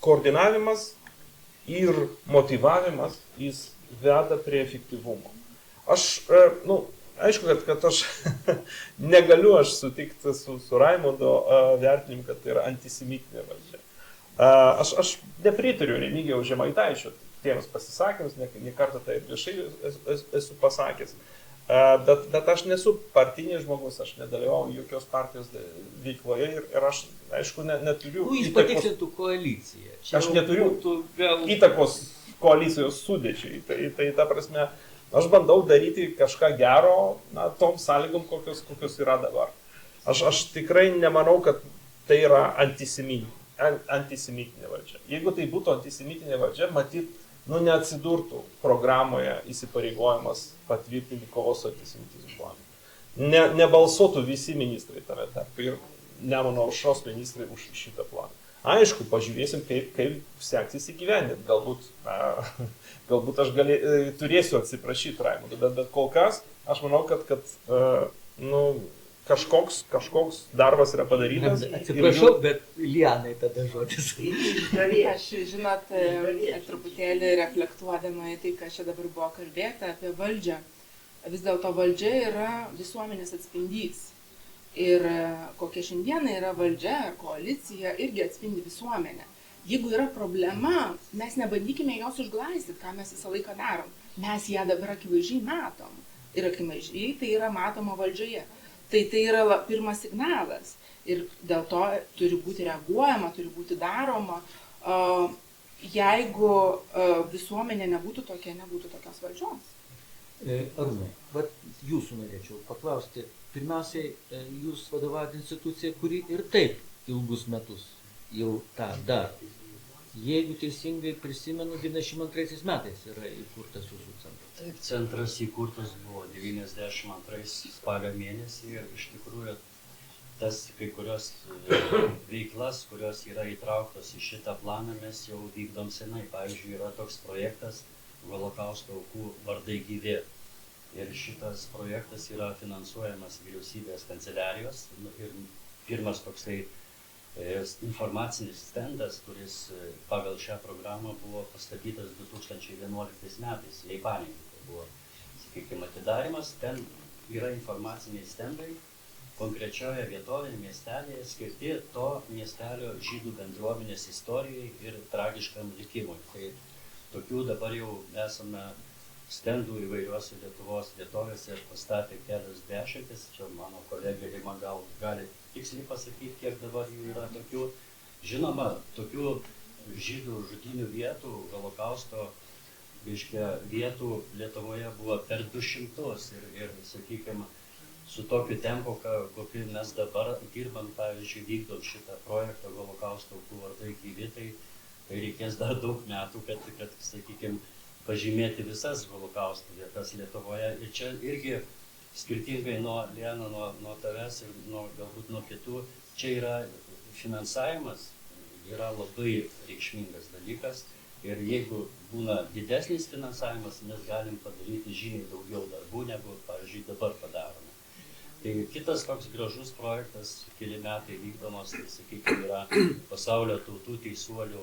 koordinavimas ir motyvavimas jis veda prie efektyvumo. Aišku, kad aš negaliu sutikti su Raimundo vertinimu, kad tai yra antisemitinė valdžia. Aš nepritariu Remigijaus Žemaitaičio tiems pasisakymus, ne kartą tai viešai esu pasakęs. Bet aš nesu partinis žmogus, aš nedalyvauju jokios partijos veikloje ir aš, aišku, neturiu Jis patikslintų koaliciją. Aš neturiu įtakos koalicijos sudėčiai. Tai ta prasme, aš bandau daryti kažką gero tom sąlygom, kokios yra dabar. Aš tikrai nemanau, kad tai yra antisemitinė valdžia. Jeigu tai būtų antisemitinė valdžia, matyt, neatsidurtų programoje įsipareigojimas patvirtinti kovos su antisemitizmu planą. Nebalsuotų visi ministrai tame tarpe ir Nemuno aušros ministrai už šitą planą. Aišku, pažiūrėsim, kaip seksis įgyvendinti. Galbūt aš turėsiu atsiprašyti Raimundo, bet kol kas aš manau, kad kažkoks darbas yra padarytas. Atsiprašau, bet Lianai tada žodis. Aš, žinot, truputėlį reflektuodama į tai, kas čia dabar buvo kalbėta apie valdžią, vis dėlto valdžia yra visuomenės atspindys. Ir kokia šiandieną yra valdžia ar koalicija, irgi atspindi visuomenę. Jeigu yra problema, mes nebandykime jos užglaistyti, ką mes visą laiką darom. Mes ją dabar akivaizdžiai matom. Ir akivaizdžiai tai yra matoma valdžioje. Tai yra pirmas signalas. Ir dėl to turi būti reaguojama, turi būti daroma. Jeigu visuomenė nebūtų tokia, nebūtų tokios valdžios. Arūnai, jūsų norėčiau paklausti. Pirmiausiai, jūs vadovaujate instituciją, kuri ir taip ilgus metus jau tą daro. Jeigu teisingai prisimenu, 92 metais yra įkurtas jūsų centras. Taip, centras įkurtas buvo 92 spalio mėnesį ir iš tikrųjų tas kai kurios veiklas, kurios yra įtrauktos į šitą planą, mes jau vykdom senai. Pavyzdžiui, yra toks projektas Holokausto aukų vardai gyvi. Ir šitas projektas yra finansuojamas vyriausybės kanceliarijos. Ir pirmas toksai informacinis stendas, kuris pagal šią programą buvo pastatytas 2011 metais, Leipanėje. Tai buvo, sakykime, atidarimas. Ten yra informaciniai stendai konkrečioje vietovėje, miestelėje, skirti to miestelio žydų bendruomenės istorijai ir tragiškam likimui. Tai tokių dabar jau esame stendų įvairiuose Lietuvos vietovėse pastatė kelias dešimtis. Čia mano kolegė Rima gal gali tiksliai pasakyti, kiek dabar jų yra tokių. Žinoma, tokių žydų žudynių vietų, holokausto vietų Lietuvoje buvo per 200 ir sakykime, su tokiu tempu, kokiu mes dabar dirbam, pavyzdžiui, vykdom šitą projektą Holokausto aukų vardai gyvi, tai reikės dar daug metų, kad sakykime, pažymėti visas holokausto vietas Lietuvoje. Ir čia irgi skirtingai nuo Liana, nuo tavęs ir galbūt nuo kitų, čia yra finansavimas, yra labai reikšmingas dalykas Ir jeigu būna didesnis finansavimas, mes galim padaryti žymiai daugiau darbų, negu, pavyzdžiui, dabar padarome. Tai kitas toks gražus projektas, keli metai vykdomas, tai sakykime, yra pasaulio tautų teisuolių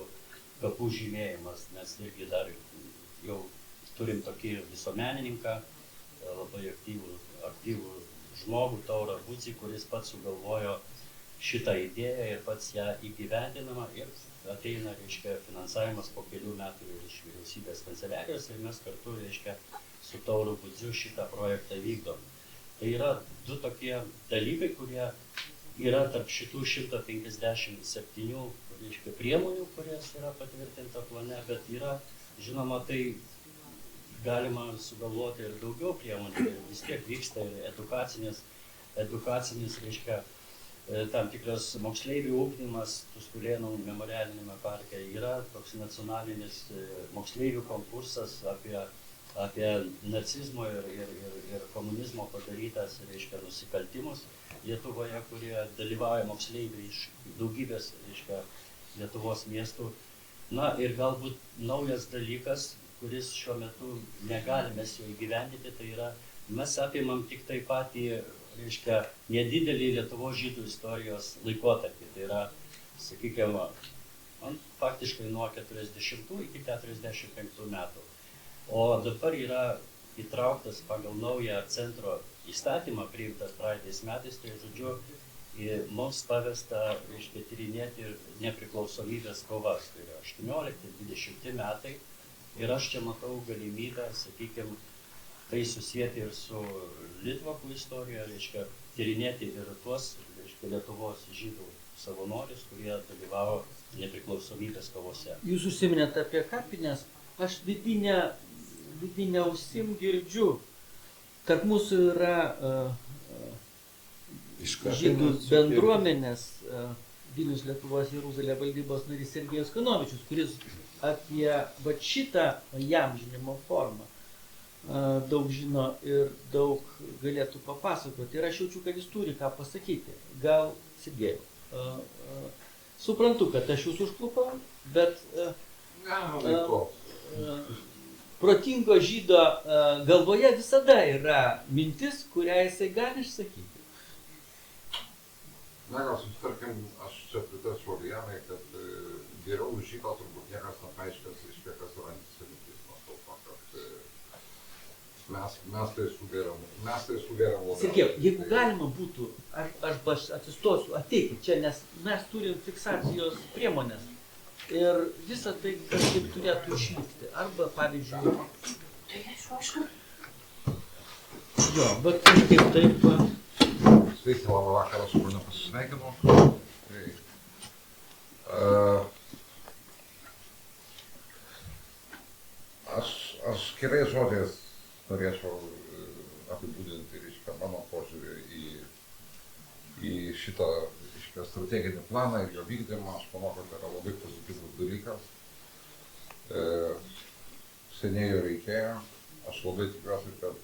kapų žymėjimas, nes irgi dar jau turim tokį visuomenininką, labai aktyvų žmogų, Taurą Budzį, kuris pats sugalvojo šitą idėją ir pats ją įgyvendinama ir ateina, reiškia, finansavimas po kelių metų iš vyriausybės kanceliarijos ir mes kartu, reiškia, su Tauru Budziu šitą projektą vykdom. Tai yra du tokie dalykai, kurie yra tarp šitų 157, reiškia, priemonių, kurias yra patvirtinta plane, bet yra, žinoma, tai galima sugalvoti ir daugiau priemonių, ir vis tiek vyksta ir edukacinis, reiškia, tam tikras moksleivių ūkdymas Tuskulėnų memorialinėme parke, yra toks nacionalinis moksleivių konkursas apie nacizmo ir komunizmo padarytas, reiškia, nusikaltimus Lietuvoje, kurie dalyvauja moksleiviai iš daugybės, reiškia, Lietuvos miestų. Na ir galbūt naujas dalykas, kuris šiuo metu negalime jo įgyvendinti, tai yra, mes apimam tik tai patį, reiškia, nedidelį Lietuvos žydų istorijos laikotarpį. Tai yra, sakykime, faktiškai nuo 40 iki 45 metų. O dabar yra įtrauktas pagal naują centro įstatymą, priimtas praeitais metais, tai žodžiu, mums pavesta, reiškia, tyrinėti nepriklausomybės kovas. Tai yra 18-20 metai. Ir aš čia matau galimybę, sakykime, tai susijęti ir su Litvakų istorija, reiškia, tyrinėti ir tuos, reiškia, Lietuvos žydų savanorius, kurie dalyvavo nepriklausomybės kovose. Jūs užsiminėte apie kapines, aš vidinę ausim girdžiu. Tarp mūsų yra žydų bendruomenės Vilnius Lietuvos Jeruzalė valdybos narys Sergejus Kanovičius, kuris apie šitą įamžinimo formą daug žino ir daug galėtų papasakoti. Ir aš jaučiu, kad jis turi ką pasakyti. Gal, Sergejau, suprantu, kad aš jūs užklupau, bet protingo žydo galvoje visada yra mintis, kurią jisai gali išsakyti. Na gal susitarkim, aš čia pritarčiau Orijanai, kad geriau už žydo turbūt niekas nepaaiškins, reiškia, kas yra antisemitizmas. Mes tai sugeriam labai. Sergejau, jeigu galima būtų, aš atsistosiu, ateikit čia, nes mes turim fiksacijos priemonės. Ir visą tai kažkaip turėtų išlikti. Arba, pavyzdžiui... Jo, bet kažkaip taip... Sveiki, labą vakarą, su kuriuo pasisveikinu. Aš keliais žodžiais norėčiau apibūdinti, reiškia, mano požiūrį į šitą, reiškia, strateginį planą ir jo vykdymą. Aš manau, kad tai yra labai pozityvus dalykas. Seniai jo reikėjo. Aš labai tikiuosi, kad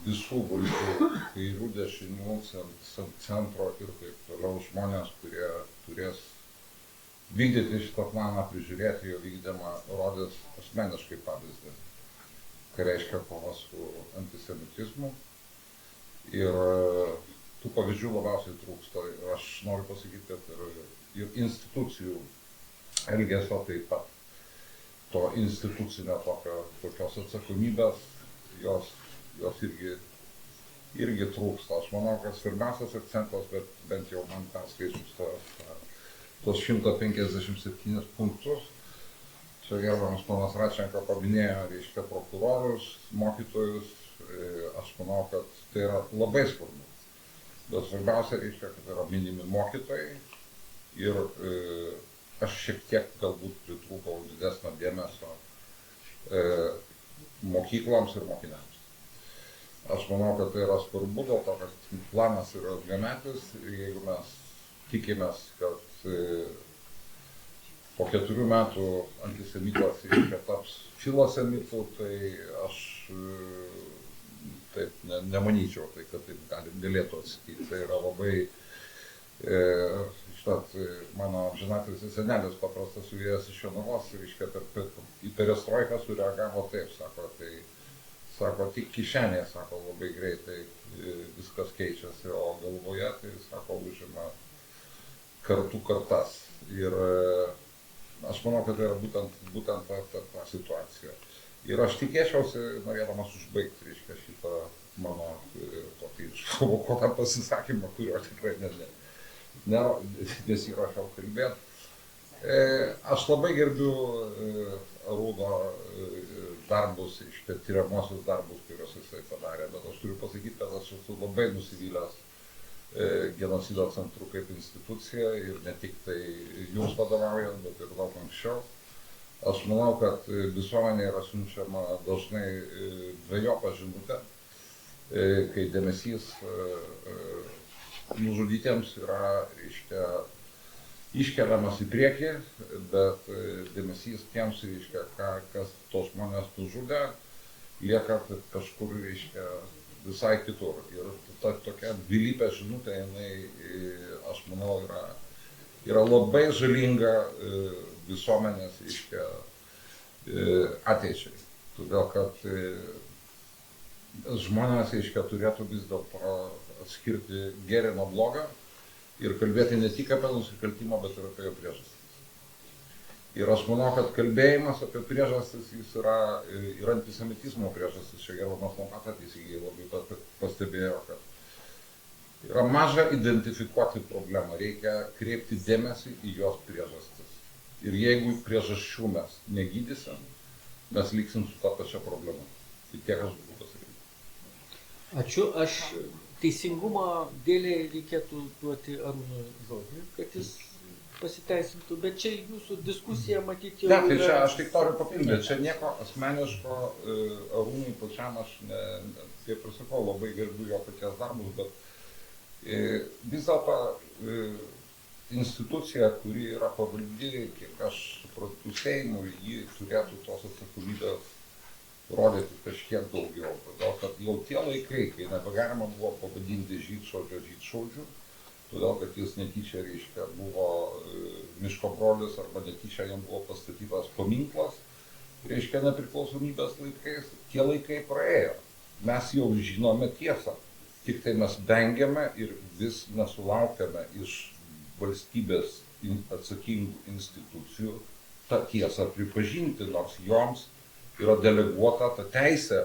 visų valdžių, kairių, dešinių, centro ir taip toliau žmonės, kurie turės vykdyti šitą planą, prižiūrėti jo vykdymą, rodys asmeniškai pavyzdį, ką reiškia kova su antisemitizmu. Ir tų pavyzdžių labiausiai trūksta. Aš noriu pasakyti, kad ir institucijų elgesio taip pat, to institucinio tokios atsakomybės, jos irgi trūksta. Aš manau, kad svarbiausias akcentas, bet bent jau man perskaičius tos 157 punktus, čia gerbiamas ponas Radčenka paminėjo, reiškia, prokurorus, mokytojus, aš manau, kad tai yra labai svarbu. Bet svarbiausia, reiškia, kad yra minimi mokytojai ir aš šiek tiek galbūt pritrūkau didesnio dėmesio mokykloms ir mokiniams. Aš manau, kad tai yra svarbu, dėl to, kad planas yra ilgametis ir jeigu mes tikimės, kad po 4 metų antisemitas taps filosemitu, tai aš taip nemanyčiau, kad taip galėtų atsakyti. Tai yra labai Žinot, mano amžinatilsį senelis paprastas suvėjęs iš Jonavos, reiškia, į perestroiką sureagavo taip, sako, tik kišenėje, sako, labai greitai viskas keičiasi, o galvoje, tai, sako, užima kartų kartas. Ir aš manau, kad tai yra būtent ta situacija. Ir aš tikėčiausi, norėdamas užbaigti, reiškia, šitą mano tokį išprovokotą pasisakymą, kurio tikrai nesiruošiau kalbėti. Aš labai gerbiu Arūno darbus, tyriamosius darbus, kuriuos jisai padarė, bet aš turiu pasakyti, kad aš esu labai nusivylęs genocido centru kaip institucija ir ne tik tai jums vadovaujant, bet ir daug anksčiau. Aš manau, kad visuomenė yra siunčiama dažnai dvejopa žinutė, kai dėmesys nužudytiems yra, reiškia, iškeliamas į priekį, bet dėmesys tiems, reiškia, kas tos žmonės nužudė, lieka kažkur, reiškia, visai kitur. Ir ta tokia dvilypė žinutė, jinai, aš manau, yra labai žalinga visuomenės, reiškia, ateičiai. Todėl, kad žmonės, reiškia, turėtų vis dėlto atskirti gėrį nuo blogą ir kalbėti ne tik apie nusikaltimą, bet ir apie jo priežastis. Ir aš manau, kad kalbėjimas apie priežastis jis yra ir antisemitizmo priežastis. Čia gerbamas Lopata teisingai labai pastebėjo, kad yra maža identifikuoti problemą, reikia kreipti dėmesį į jos priežastis. Ir jeigu priežasčių mes negydysim, mes liksim su tą pačią problemą. Tai tiek aš galiu pasakyti. Ačiū. Aš teisingumo dėlei reikėtų duoti Arūnui žodį, kad jis pasiteisintų, bet čia jūsų diskusija matyti jau... Ne, tai čia aš tik noriu papildyti, čia nieko asmeniško Arūnui pačiam aš, kaip ir sakau, labai gerbiu jo paties darbus, bet vis dėlto institucija, kuri yra pavaldi, kiek aš suprantu Seimui, ji turėtų tos atsakomybės rodyti kažkiek daugiau. Todėl, kad jau tie laikai, kai nebegalima buvo pavadinti žydšaudžiu, todėl, kad jis netyčia, reiškia, buvo miško brolis arba netyčia jam buvo pastatytas paminklas, reiškia, nepriklausomybės laikais, tie laikai praėjo. Mes jau žinome tiesą, tik tai mes vengiame ir vis nesulaukiame iš valstybės atsakingų institucijų tą tiesą pripažinti, nors joms yra deleguota ta teisė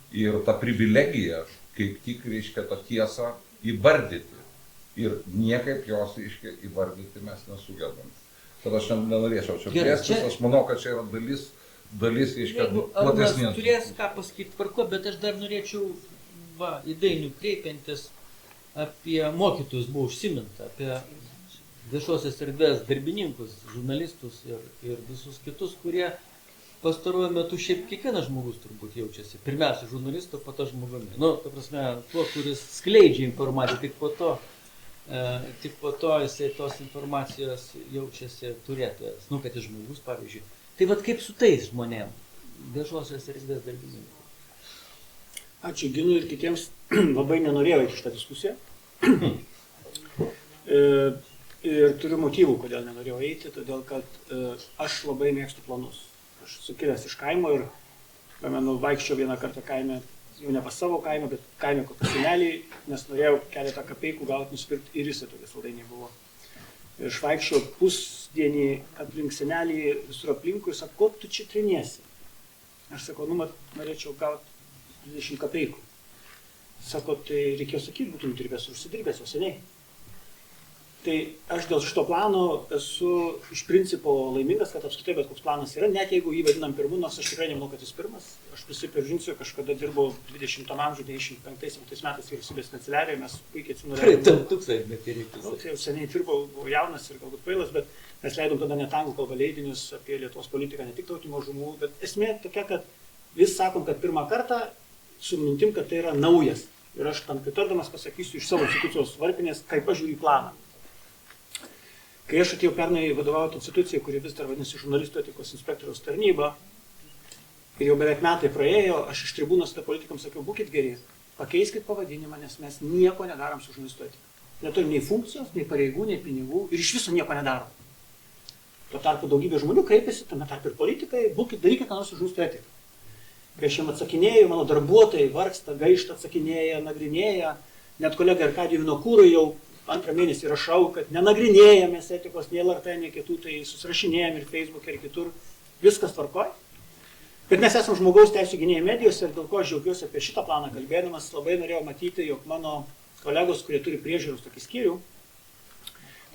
ir ta privilegija, kaip tik, reiškia, tą tiesą įvardyti. Ir niekaip jos, reiškia, įvardyti mes nesugebame. Tad aš nenorėčiau čia plėstis, aš manau, kad čia yra dalis, reiškia, platesnės. Arūnas turės ką pasakyti tvarko, bet aš dar norėčiau, į Dainių kreipiantis, apie mokytojus buvo užsiminta, apie viešosios erdvės darbininkus, žurnalistus ir visus kitus, kurie pastaruoju metu šiaip kiekvienas žmogus turbūt jaučiasi. Pirmiausia, žurnalistu, po to žmogumi. Nu, ta prasme, tuo, kuris skleidžia informaciją, tik po to jisai tos informacijos jaučiasi turėtojas. Nu, kad jis žmogus, pavyzdžiui. Tai vat kaip su tais žmonėm, viešosios erdvės darbininkų? Ačiū Ginui ir kitiems, labai nenorėjau į šitą diskusiją. Ir turiu motyvų, kodėl nenorėjau eiti, todėl kad aš labai mėgstu planus. Aš esu kilęs iš kaimo ir, pamenu, vaikščiau vieną kartą kaime, jau ne pas savo kaimą, bet kaime kokią senelį, nes norėjau keletą kapeikų gauti nusipirkti ir jisai tokie saldainiai buvo. Ir aš vaikščiau pusdienį aplink senelį, visur aplinkui ir sako, ko tu čia treniesi? Aš sakau, norėčiau gauti 20 kapeikų. Sako, tai reikėjo sakyti, būtum dirbęs, užsidirbęs jau seniai. Tai aš dėl šito plano esu iš principo laimingas, kad apskritai bet koks planas yra, net jeigu jį vadinam pirmu, nors aš tikrai nemanau, kad jis pirmas. Aš prisipažinsiu, kažkada dirbau 20 amžiuje, 95 metais vyriausybės kanceliarijoje, mes puikiai atsinorėjome. Tam tūkstantmetį reiktų. Tai jau seniai dirbau, buvau jaunas ir galbūt kvailas, bet mes leidom tada net anglų kalbą leidinius apie Lietuvos politiką, ne tik tautinių mažumų, bet esmė tokia, kad vis sakom, kad pirmą kartą su mintim, kad tai yra naujas. Ir aš tam pritardamas pasakysiu iš savo institucijos varpinės, kaip aš žiūriu į planą. Kai aš atėjau pernai vadovauti institucijai, kuri vis dar vadinasi žurnalistų etikos inspektoriaus tarnyba, ir jau beveik metai praėjo, aš iš tribūnos tą politikams sakiau, būkit geri, pakeiskit pavadinimą, nes mes nieko nedarom su žurnalistų etika. neturim nei funkcijos, nei pareigų, nei pinigų ir iš viso nieko nedarom. Tuo tarpu daugybė žmonių kreipiasi, tame tarp ir politikai, būkit, darykit, ką nors už mūsų etiką. Kai aš jam atsakinėjau, mano darbuotojai vargsta, gaišta, atsakinėja, nagrinėja, net kolega Arkadijui Vinokūrui jau 2 mėnesį rašau, kad nenagrinėjame etikos, nei LRT, nei kitų, tai susirašinėjame ir Facebook'e, ir kitur, viskas tvarkoj. Bet mes esame žmogaus teisų gynėjai medijose ir dėl ko aš džiaugiuosi apie šitą planą kalbėdamas, labai norėjau matyti, jog mano kolegos, kurie turi priežiūros tokį skyrių,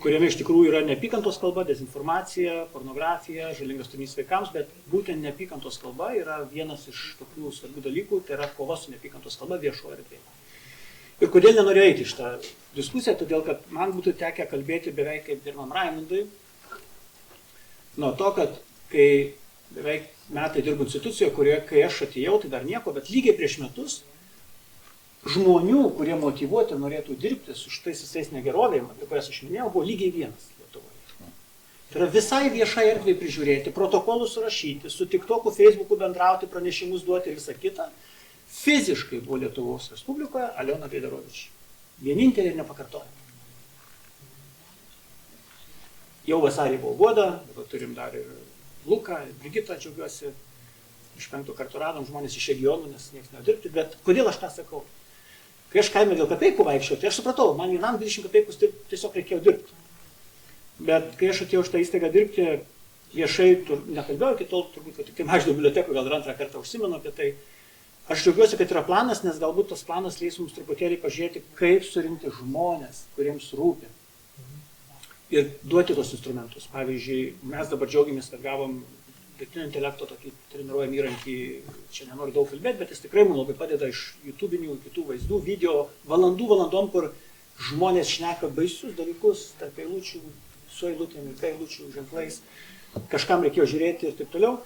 kuriame iš tikrųjų yra neapykantos kalba, dezinformacija, pornografija, žalingas turinys vaikams, bet būtent neapykantos kalba yra vienas iš tokių svarbių dalykų, tai yra kova su neapykantos kalba viešoje erdvėje. Ir kodėl nenorėjau eiti šitą diskusiją, todėl kad man būtų tekę kalbėti beveik kaip gerbiamam Raimundui, nuo to, kad kai beveik metai dirbu institucijoje, kurioje kai aš atėjau, tai dar nieko, bet lygiai prieš metus žmonių, kurie motyvuoti norėtų dirbti su šitais visais negerovėjim, apie kurias aš minėjau, buvo lygiai vienas Lietuvoje. Tai yra visai viešai erdvėj prižiūrėti, protokolus surašyti, su TikToku, Facebooku bendrauti, pranešimus duoti ir visą kitą. Fiziškai buvo Lietuvos Respublikoje Aliona Gaidarovič. Vienintelė ir nepakartojama. Jau vasarį buvo Guoda, dabar turim dar ir Luką, Brigitą, džiaugiuosi. Iš 5 kartų radom žmonės iš regionų, nes niekas nedirbti. Bet kodėl aš tą sakau? Kai aš kaime dėl kapeikų vaikščiau, tai aš supratau, man vienam 20 kapeikus tiesiog reikėjo dirbti. Bet kai aš atėjau šitą įstaigą dirbti, viešai nekalbėjau, iki tol turbūt, kad tik tai Mažvydo bibliotekoje gal ir 2 kartą užsimenu apie tai. Aš džiaugiuosi, kad yra planas, nes galbūt tas planas leis mums truputėlį pažiūrėti, kaip surinkti žmonės, kuriems rūpi. Ir duoti tos instrumentus. Pavyzdžiui, mes dabar džiaugiamės, kad gavom dirbtinio intelekto tokį treniruojamą įrankį, čia nenoriu daug kalbėti, bet jis tikrai mums labai padeda iš YouTube'inių, kitų vaizdų, video, valandom, kur žmonės šneka baisius dalykus tarp eilučių, su eilutėm ir eilučių ženklais, kažkam reikėjo žiūrėti ir taip toliau.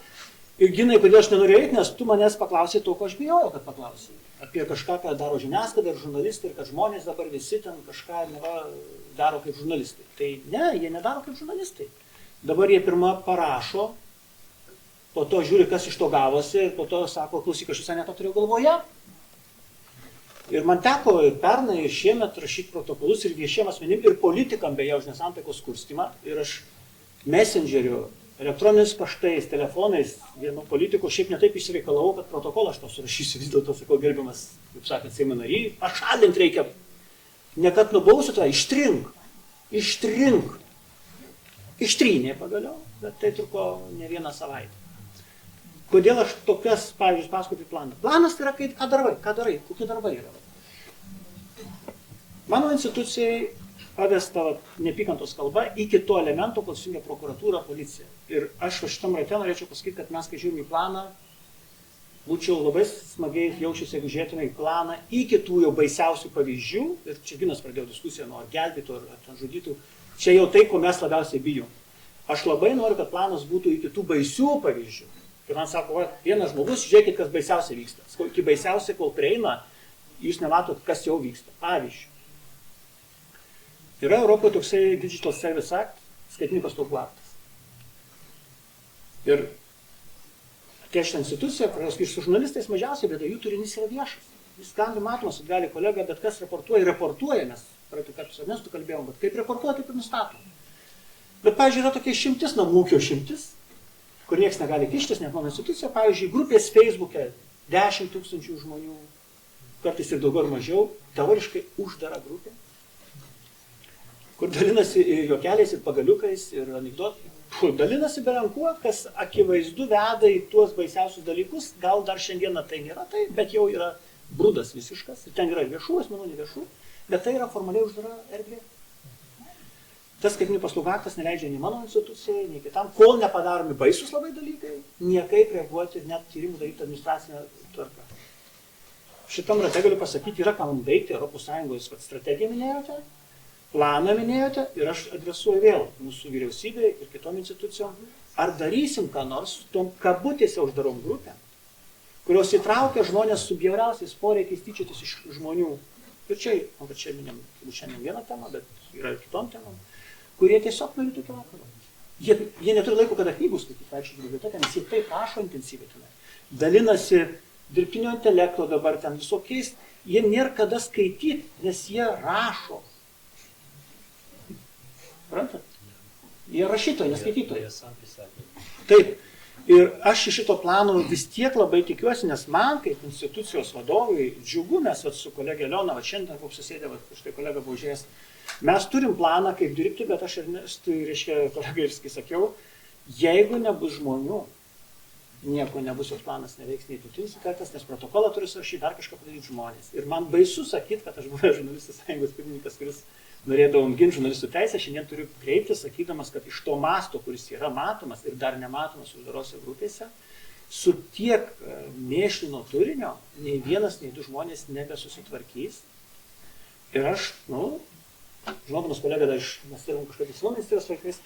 Ir Ginai, kodėl aš nenorėjau eiti, nes tu manęs paklausai to, ko aš bijojau, kad paklausai. Apie kažką, ką daro žiniasklaida ir žurnalistai, ir kad žmonės dabar visi ten kažką daro kaip žurnalistai. Tai ne, jie nedaro kaip žurnalistai. Dabar jie pirmą parašo, po to žiūri, kas iš to gavosi, ir po to sako, klausyk, aš visai ne to turėjau galvoje. Ir man teko ir pernai, ir šiemet rašyti protokolus ir viešiem asmenim, ir politikam beje už nesantaikos kurstymą. Ir aš messengeriu, elektroniniais paštais, telefonais, vieno politiko šiaip netaip išsireikalavau, kad protokolą aš to surašysiu, vis dėlto sakau, gerbiamas, kaip sakant, Seimo nariai, pašalinti reikia, ne kad nubausiu tą, ištrink. Ištrynė pagaliau, bet tai truko ne vieną savaitę. Kodėl aš tokias, pavyzdžiui, paskui planą? Planas tai yra, ką darai, kokie darbai yra. Mano institucijai pavesta neapykantos kalba iki to elemento, kol sujungia prokuratūra, policija. Ir aš šitam rate norėčiau pasakyti, kad mes, kai žiūrime į planą, būčiau labai smagiai jaučiuosi, jeigu žiūrėtume į planą iki tų jau baisiausių pavyzdžių, ir čia Ginas pradėjo diskusiją nuo gelbėtų ar ten žudytų, čia jau tai, ko mes labiausiai bijom. Aš labai noriu, kad planas būtų iki tų baisių pavyzdžių. Ir man sako, vienas žmogus, žiūrėkit, kas baisiausiai vyksta. Iki baisiausiai, kol prieina, jūs nematot, kas jau vyksta. Pavyzdžiui, yra Europoje toksai Digital Service Act, skaitmeninių paslaugų aktas. Ir atėjo šitą instituciją, ir su žurnalistais mažiausiai, bet jų turinys yra viešas. Jis gali matomas, gali kolega, bet kas reportuoja, mes praeitų kartų su Ernestu kalbėjom, bet kaip reportuoja, taip ir nustatom. Bet, pavyzdžiui, yra tokia išimtis, namų ūkio išimtis, kur niekas negali kištis, net mano institucija, pavyzdžiui, grupės Facebook'e 10 000 žmonių, kartais ir daugiau ar mažiau, teoriškai uždara grupė, kur dalinasi ir juokeliais, ir pagaliukais, ir anekdotai, kur dalinasi berankuo, kas akivaizdu veda į tuos baisiausius dalykus, gal dar šiandieną tai nėra tai, bet jau yra brudas visiškas, ir ten yra viešų asmenų, neviešų, bet tai yra formaliai uždara erdvė. Tas skaitmeninių paslaugų aktas neleidžia nei mano institucijai, nei kitam, kol nepadaromi baisus labai dalykai, niekaip reaguoti ir net tyrimų daryti administracinę tvarką. Šitam rate galiu pasakyti, yra ką mums veikti, ES strategiją minėjote, planą minėjote ir aš adresuoju vėl mūsų vyriausybei ir kitom institucijom, ar darysim ką nors su tom kabutėse uždarom grupėm, kurios įtraukia žmonės su bjauriausiais poreikiais tyčiotis iš žmonių. Ir čia minėm, šiandien vieną temą, bet yra ir kitom temom, kurie tiesiog nuo ryto iki vakaro. Jie neturi laiko, kada knygų skaityti, vaikščioti biblioteką, nes jie taip rašo intensyviai tenai. Dalinasi dirbtinio intelekto dabar ten visokiais, jie nėra kada skaityti, nes jie rašo. Suprantat? Jie rašytojai, neskaitytojai. Jie sam prisakė. Taip. Ir aš iš šito plano vis tiek labai tikiuosi, nes man kaip institucijos vadovui džiugu, mes su kolegė Liona, šiandien buvo susėdę, štai kolega buvo užėjęs, mes turim planą, kaip dirbti, bet aš Ernestui, reiškia, kolegai irgi sakiau, jeigu nebus žmonių, nieko nebus, jos planas neveiks, nei tu tinsi kartas, nes protokolą turi surašyti, dar kažką padaryti žmonės. Ir man baisu sakyti, kad aš buvau žurnalistų sąjungos pirmininkas, kuris norėdavom ginti žurnalistų teisę, šiandien turiu kreiptis, sakydamas, kad iš to masto, kuris yra matomas ir dar nematomas uždarose grupėse, su tiek mėšlino turinio, nei vienas, nei du žmonės nebesusitvarkys. Ir aš, žinodamas kolegą, mes turim kažkokį savo ministerijos vaikais,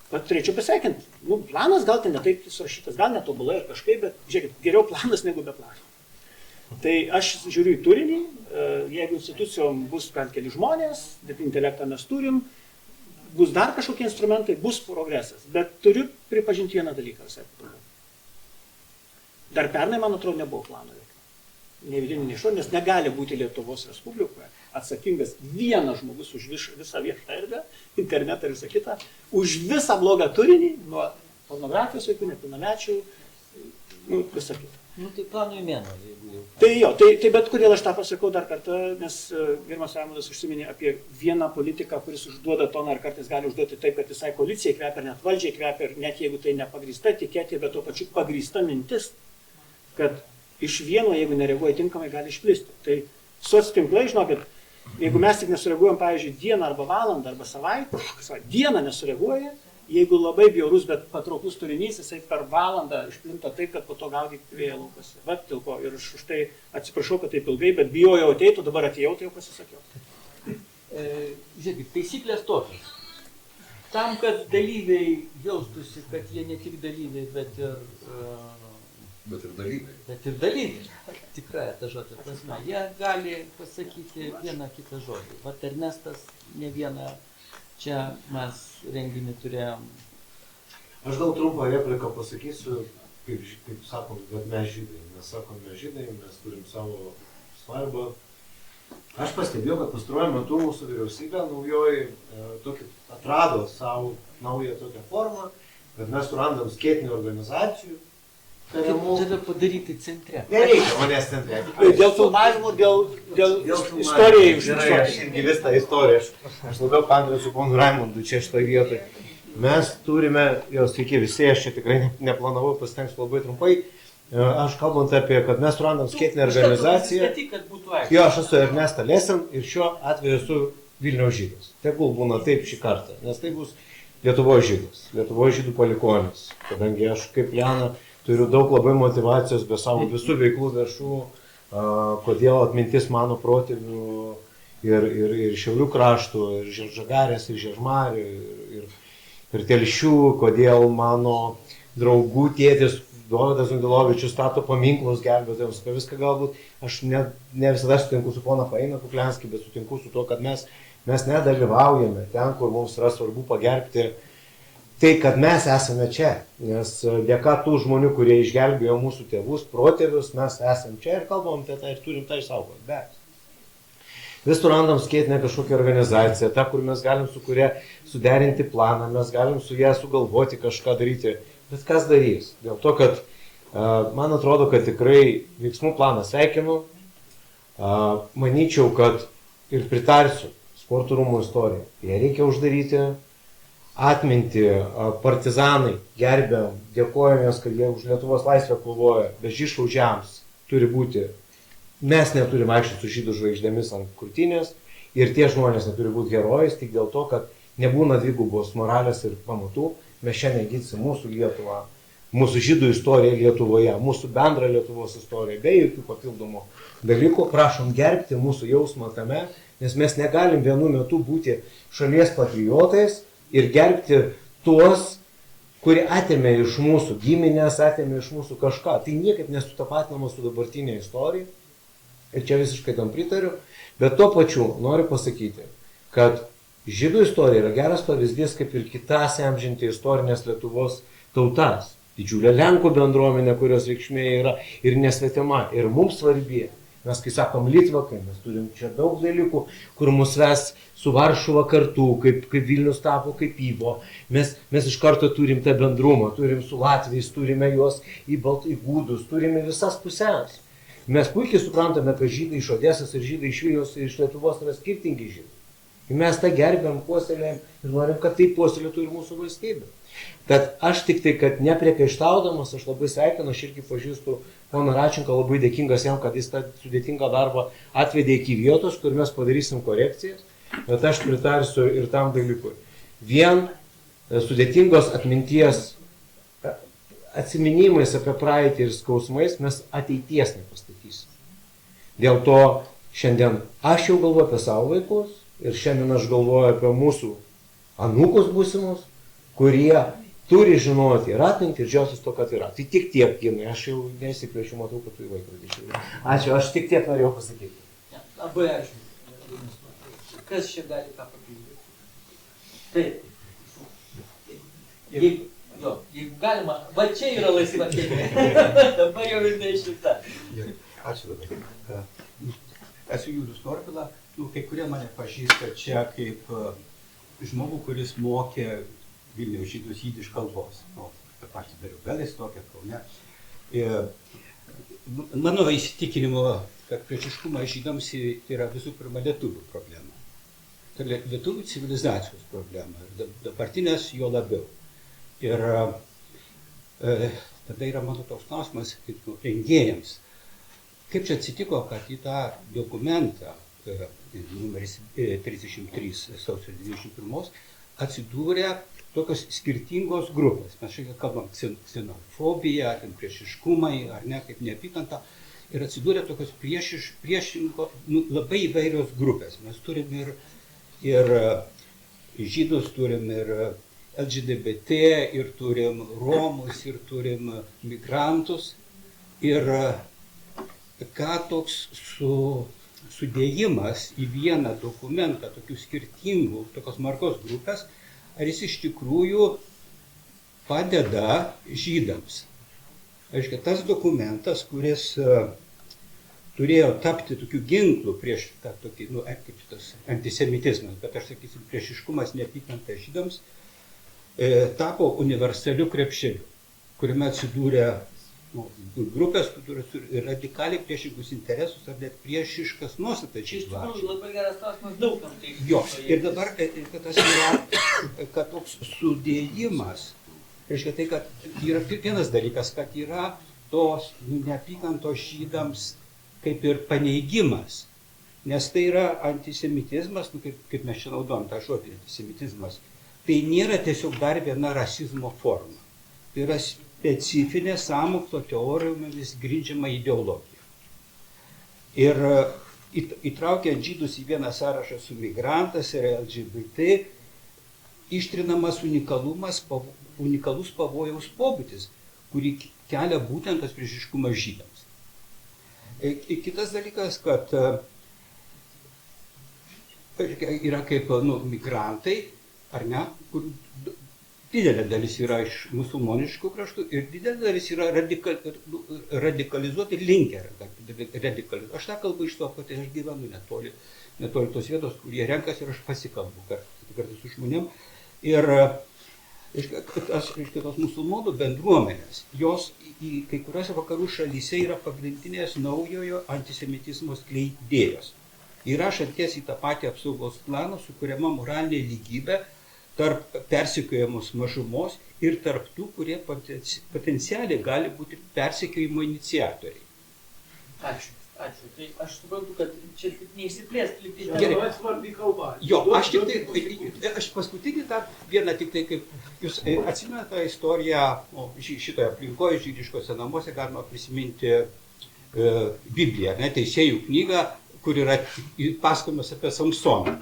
bet turėčiau pasveikinti. Planas gal ten netaip surašytas, gal netobulai ir kažkaip, bet žiūrėkit, geriau planas negu be plano. Tai aš žiūriu į turinį, jeigu institucijom bus bent keli žmonės, dirbtinį intelektą mes turim, bus dar kažkokie instrumentai, bus progresas. Bet turiu pripažinti vieną dalyką visai problemu. Dar pernai, man atrodo, nebuvo plano jokio. Ne vidinį, nei išorinį, nes negali būti Lietuvos Respublikoje atsakingas vienas žmogus už visą viešą erdvę, internetą ir visą kitą, už visą blogą turinį, nuo pornografijos vaikų, nepilnamečių, visą kitą. Tai planui mėno, jeigu jau. Tai bet kodėl aš tą pasakau dar kartą, nes gerbiamas Raimundas užsiminė apie vieną politiką, kuris užduoda toną ir kartais gali užduoti taip, kad visai koalicijai kvepia, ar net valdžiai kvepia, ir net jeigu tai nepagrįsta tikėti, bet tuo pačiu pagrįsta mintis, kad iš vieno, jeigu nereaguoja tinkamai, gali išplisti. Tai soctinklai, žinokit, jeigu mes tik nesureaguojam, pavyzdžiui, dieną arba valandą arba savaitę, dieną nesureaguoja, jeigu labai bjaurus, bet patrauklus turinys, jisai per valandą išplinta taip, kad po to gaudyk vėjo laukose. Vat tilko. Ir aš už tai atsiprašau, kad taip ilgai, bet bijojau ateitų, dabar atėjau, tai jau pasisakiau. Žiūrėkit, taisyklės tokios. Tam, kad dalyviai jaustųsi, kad jie ne tik dalyviai, bet ir dalyviai. Tikrai ta žodžio prasme. Jie gali pasakyti vieną kitą žodį. Vat Ernestas ne vieną. Čia mes renginį turėjom. Aš gal trumpą repliką pasakysiu, kaip sakom, kad mes žydai. Mes sakom, mes žydai, mes turim savo svarbą. Aš pastebėjau, kad pastaruoju metu mūsų vyriausybė naujoji atrado savo naują tokią formą, kad mes surandam skėtinių organizacijų. Tave padaryti centre. Nereikia manęs centre. Dėl filmavimo, dėl istorijai. Gerai, aš irgi vis tą istoriją. Aš labiau pandrasiu ponu Raimundu čia šitoje vietoje. Mes turime, sveiki visi, aš čia tikrai neplanavau, pasitengsiu labai trumpai. Aš kalbant apie, kad mes surandam skėtinę organizaciją. Jo, aš esu Ernesta Lesen ir šiuo atveju esu Vilniaus žydas. Tegul būna taip šį kartą, nes tai bus Lietuvos žydas, Lietuvos žydų palikonis. Kadangi aš kaip Liana turiu daug labai motyvacijos be savo visų veiklų viešų, kodėl atmintis mano protėvių ir Šiaulių kraštų, ir Žagarės, ir Žiežmarių, ir Telšių, kodėl mano draugų tėtis Dovydas Undilovičius stato paminklus gelbėtojams, apie viską galbūt. Aš ne visada sutinku su pona Faina Kuklianski, bet sutinku su to, kad mes nedalyvaujame ten, kur mums yra svarbu pagerbti tai, kad mes esame čia, nes dėka tų žmonių, kurie išgelbėjo mūsų tėvus, protėvius, mes esame čia ir kalbam apie tai ir turim tai išsaugoti. Bet vis surandam skėtinę kažkokią organizaciją, tą, kur mes galim su kuria suderinti planą, mes galim su ją sugalvoti kažką daryti. Bet kas darys? Dėl to, kad man atrodo, kad tikrai veiksmų planą sveikinu. Manyčiau, kad ir pritarsiu sporto rūmų istorijai. Jie reikia uždaryti. Atminti, partizanai, gerbėm, dėkojamės, kad jie už Lietuvos laisvę kovoja, bet žydšaudžiams turi būti, mes neturime vaikščioti su žydų žvaigždėmis ant krūtinės ir tie žmonės neturi būti herojais tik dėl to, kad nebūna dvigubos moralės ir pamatų, mes šiandien gydysim mūsų Lietuvą, mūsų žydų istoriją Lietuvoje, mūsų bendrą Lietuvos istoriją, be jokių papildomų dalykų, prašom gerbti mūsų jausmą tame, nes mes negalim vienu metu būti šalies patriotais ir gerbti tuos, kurie atėmė iš mūsų giminės, atėmė iš mūsų kažką. Tai niekaip nesutapatinama su dabartinė istorija. Ir čia visiškai tam pritariu. Bet tuo pačiu noriu pasakyti, kad žydų istorija yra geras pavyzdys, kaip ir kitas amžinti istorinės Lietuvos tautas. Didžiulė Lenkų bendruomenė, kurios reikšmė yra ir nesvetima. Ir mums svarbi. Mes, kai sakom Litvakai, mes turim čia daug dalykų, kur mus ves su Varšuva kartu, kaip Vilnius tapo kaip Yvo. Mes iš karto turim tą bendrumą, turim su Latviais, turime juos į gūdus, turime visas pusės. Mes puikiai suprantame, kad žydai iš Odesos ir žydai iš Vilniaus ir iš Lietuvos yra skirtingi žydai. Ir mes tą gerbėm, puoselėjom ir norim, kad tai puoselėtų ir mūsų valstybė. Tad aš tik tai, kad nepriekaištaudamas, aš labai sveikinu, aš irgi pažįstu poną Račenką, labai dėkingas jam, kad jis tą sudėtingą darbą atvedė iki vietos, kur mes padarysim korekcijas, bet aš pritarsiu ir tam dalykui. Vien sudėtingos atminties atsiminimais apie praeitį ir skausmais mes ateities nepastatysim. Dėl to šiandien aš jau galvoju apie savo vaikus ir šiandien aš galvoju apie mūsų anūkus būsimus, kurie turi žinoti ir atminti ir džiaugstis to, kad yra. Tai tik tiek, Ginai, aš jau nesikviečiu, matau, kad tu į vaikrodį žiūri. Ačiū, aš tik tiek norėjau pasakyti. Labai ačiū. Kas čia gali ką papildyti? Taip. Jeigu galima, va čia yra laisva kėdė. Dabar jau ir neišita. Ačiū labai. Esu Julius Norvila. Kai kurie mane pažįsta čia kaip žmogų, kuris mokė Vilniaus žydus jidiš kalbos. Tą patį dariau Bialystoke, Kaune. Mano įsitikinimu, kad priešiškumas žydams yra visų pirma lietuvių problema. Tai lietuvių civilizacijos problema. Ir dabartinės jo labiau. Ir tada yra mano toks klausimas rengėjams. Kaip čia atsitiko, kad į tą dokumentą, numeris 33 sausio 21, atsidūrė tokios skirtingos grupės. Mes šiandien kalbam ksenofobija, priešiškumai, ar ne, kaip neapykanta. Ir atsidūrė tokios priešingo, labai įvairios grupės. Mes turim ir žydus, turim ir LGBT, ir turim romus, ir turim migrantus. Ir ką toks sudėjimas į vieną dokumentą tokių skirtingų, tokios margos grupės, ar jis iš tikrųjų padeda žydams. Aiškia, tas dokumentas, kuris turėjo tapti tokiu ginklu prieš tą tokį, kaip tas antisemitizmas, bet aš sakysim, priešiškumas neapykanta žydams, tapo universaliu krepšeliu, kuriame atsidūrė grupės, kurios turi radikaliai priešingus interesus ar net priešiškas nuostatas. Iš tikrųjų, labai geras klausimas daugam. Jo, ir dabar, tas yra, kad toks sudėjimas, reiškia tai, kad yra vienas dalykas, kad yra tos neapykantos žydams kaip ir paneigimas, nes tai yra antisemitizmas, kaip mes čia naudojam tą žodį antisemitizmas, tai nėra tiesiog dar viena rasizmo forma. Tai yra specifinė sąmokslo teorijomis grindžiama ideologija. Ir įtraukiant žydus į vieną sąrašą su migrantas ir LGBT, ištrinamas unikalus pavojaus pobūdis, kurį kelia būtent tas priešiškumas žydams. Kitas dalykas, kad yra kaip migrantai, ar ne, kur didelė dalis yra iš musulmoniškų kraštų ir didelė dalis yra radikalizuoti linkę. Aš tą kalbu iš to, kad aš gyvenu netoli tos vietos, kur jie renkasi ir aš pasikalbu kartais su žmonėm. Ir tos musulmonų bendruomenės, jos kai kuriuose vakarų šalyse yra pagrindinės naujojo antisemitizmo skleidėjos. Įrašant tiesiai tą patį apsaugos planą, sukuriama moralinė lygybė tarp persekiojamos mažumos ir tarp tų, kurie potencialiai gali būti persekiojimo iniciatoriai. Ačiū. Tai aš suprantu, kad čia neišsiplėst likti. Gerai. Jo, aš paskutinį tą vieną tik tai, kaip jūs atsimenate tą istoriją, šitoje aplinkoje žydiškose namuose galima prisiminti Bibliją, Teisėjų knygą, kur yra pasakojimas apie Samsoną.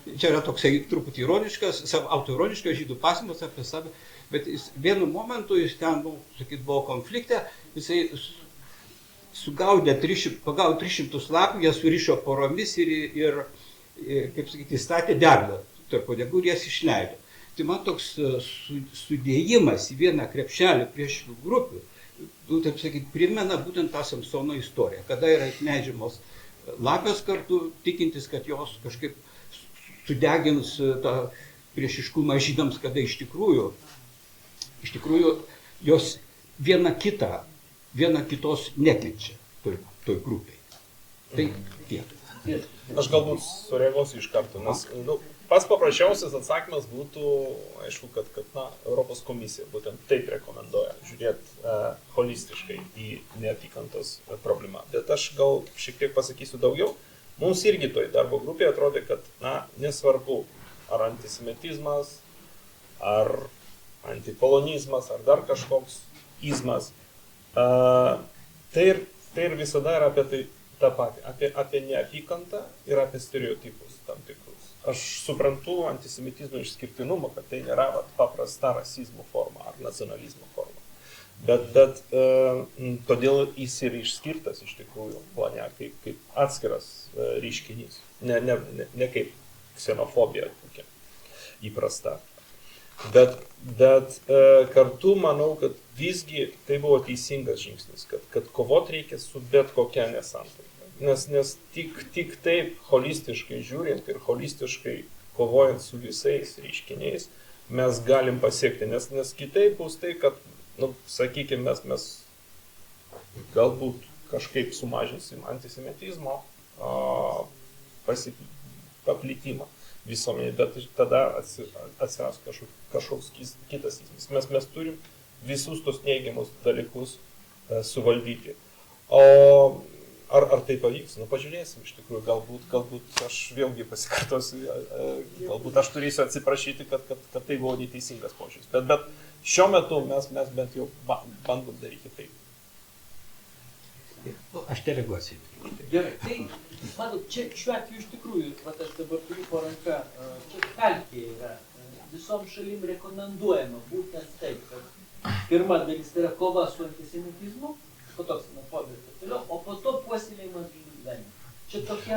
Čia yra toksai truputį ironiškas, autoironiškas žydų pasakojimas apie save, bet jis vienu momentu, jis ten, buvo konflikte, jisai pagavo 300 lapų, jie surišo poromis ir kaip sakyti, statė deglą tarp uodegų ir jas išleido. Tai man toks sudėjimas į vieną krepšelį priešingų grupių taip sakyti, primena būtent tą Samsono istoriją, kada yra atleidžiamos lapės kartu, tikintis, kad jos kažkaip sudegins tą priešiškumą žydams, kada iš tikrųjų jos viena kitos nekenčia toj grupiai. Tai tiek. Aš galbūt sureaguosiu iš karto, nes pats paprasčiausias atsakymas būtų, aišku, kad Europos komisija būtent taip rekomenduoja žiūrėti holistiškai į neapykantos problemą. Bet aš gal šiek tiek pasakysiu daugiau. Mums irgi toj darbo grupėje atrodė, kad nesvarbu, ar antisemitizmas, ar antipolonizmas, ar dar kažkoks izmas. Tai ir visada yra apie tai tą patį, apie neapykantą ir apie stereotipus tam tikrus. Aš suprantu antisemitizmo išskirtinumą, kad tai nėra paprasta rasizmo forma ar nacionalizmo forma. Bet todėl jis ir išskirtas iš tikrųjų plane kaip atskiras reiškinys, ne kaip ksenofobija tokia įprasta. Bet kartu manau, kad visgi tai buvo teisingas žingsnis, kad kovot reikia su bet kokia nesantaika. Nes tik taip holistiškai žiūrint ir holistiškai kovojant su visais reiškiniais mes galim pasiekti, nes kitaip bus tai, kad, sakykime, mes galbūt kažkaip sumažinsim antisemitizmo paplitimą visuomenėje, bet tada atsiras kažkoks kitas įsmis. Mes turim visus tos neigiamus dalykus suvaldyti. O ar tai pavyks? Pažiūrėsim iš tikrųjų, galbūt aš vėlgi pasikartosiu, galbūt aš turėsiu atsiprašyti, kad tai buvo neteisingas požiūris. Bet šiuo metu mes bent jau bandom daryti taip. Aš deleguosiu. Gerai, tai, matot, čia šiuo atveju iš tikrųjų, aš dabar turiu po ranka, čia kalkė yra, visom šalim rekomenduojama būtent taip, kad pirma dalis tai yra kova su antisemitizmu, po to ksenofobija ir taip toliau, o po to puoselėjimas gyvenimo. Čia tokia...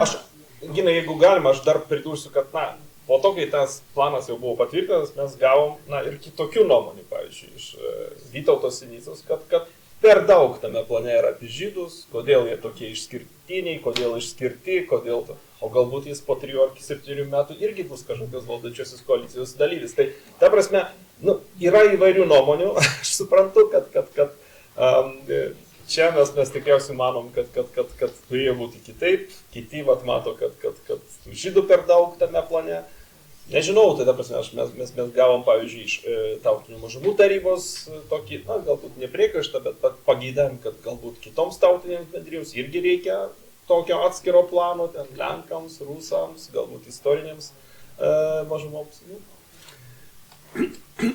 Gina, jeigu galima, aš dar pridursiu, kad, po to, kai tas planas jau buvo patvirtintas, mes gavom, ir kitokių nuomonių, pavyzdžiui, iš Vytauto Sinicos, kad per daug tame plane yra apie žydus, kodėl jie tokie išskirtiniai, kodėl išskirti, o galbūt jis po 3 ar 7 metų irgi bus kažkokios valdančiosios koalicijos dalyvis. Tai, ta prasme, yra įvairių nuomonių, aš suprantu, kad čia mes tikriausiai manom, kad turėjo būti kitaip, kiti mato, kad žydų per daug tame plane. Nežinau, tai ta prasme, mes gavom, pavyzdžiui, iš tautinių mažumų tarybos tokį, galbūt nepriekaištą, bet pageidavim, kad galbūt kitoms tautinėms bendrijoms irgi reikia tokio atskiro plano, ten lenkams, rusams, galbūt istorinėms mažumoms.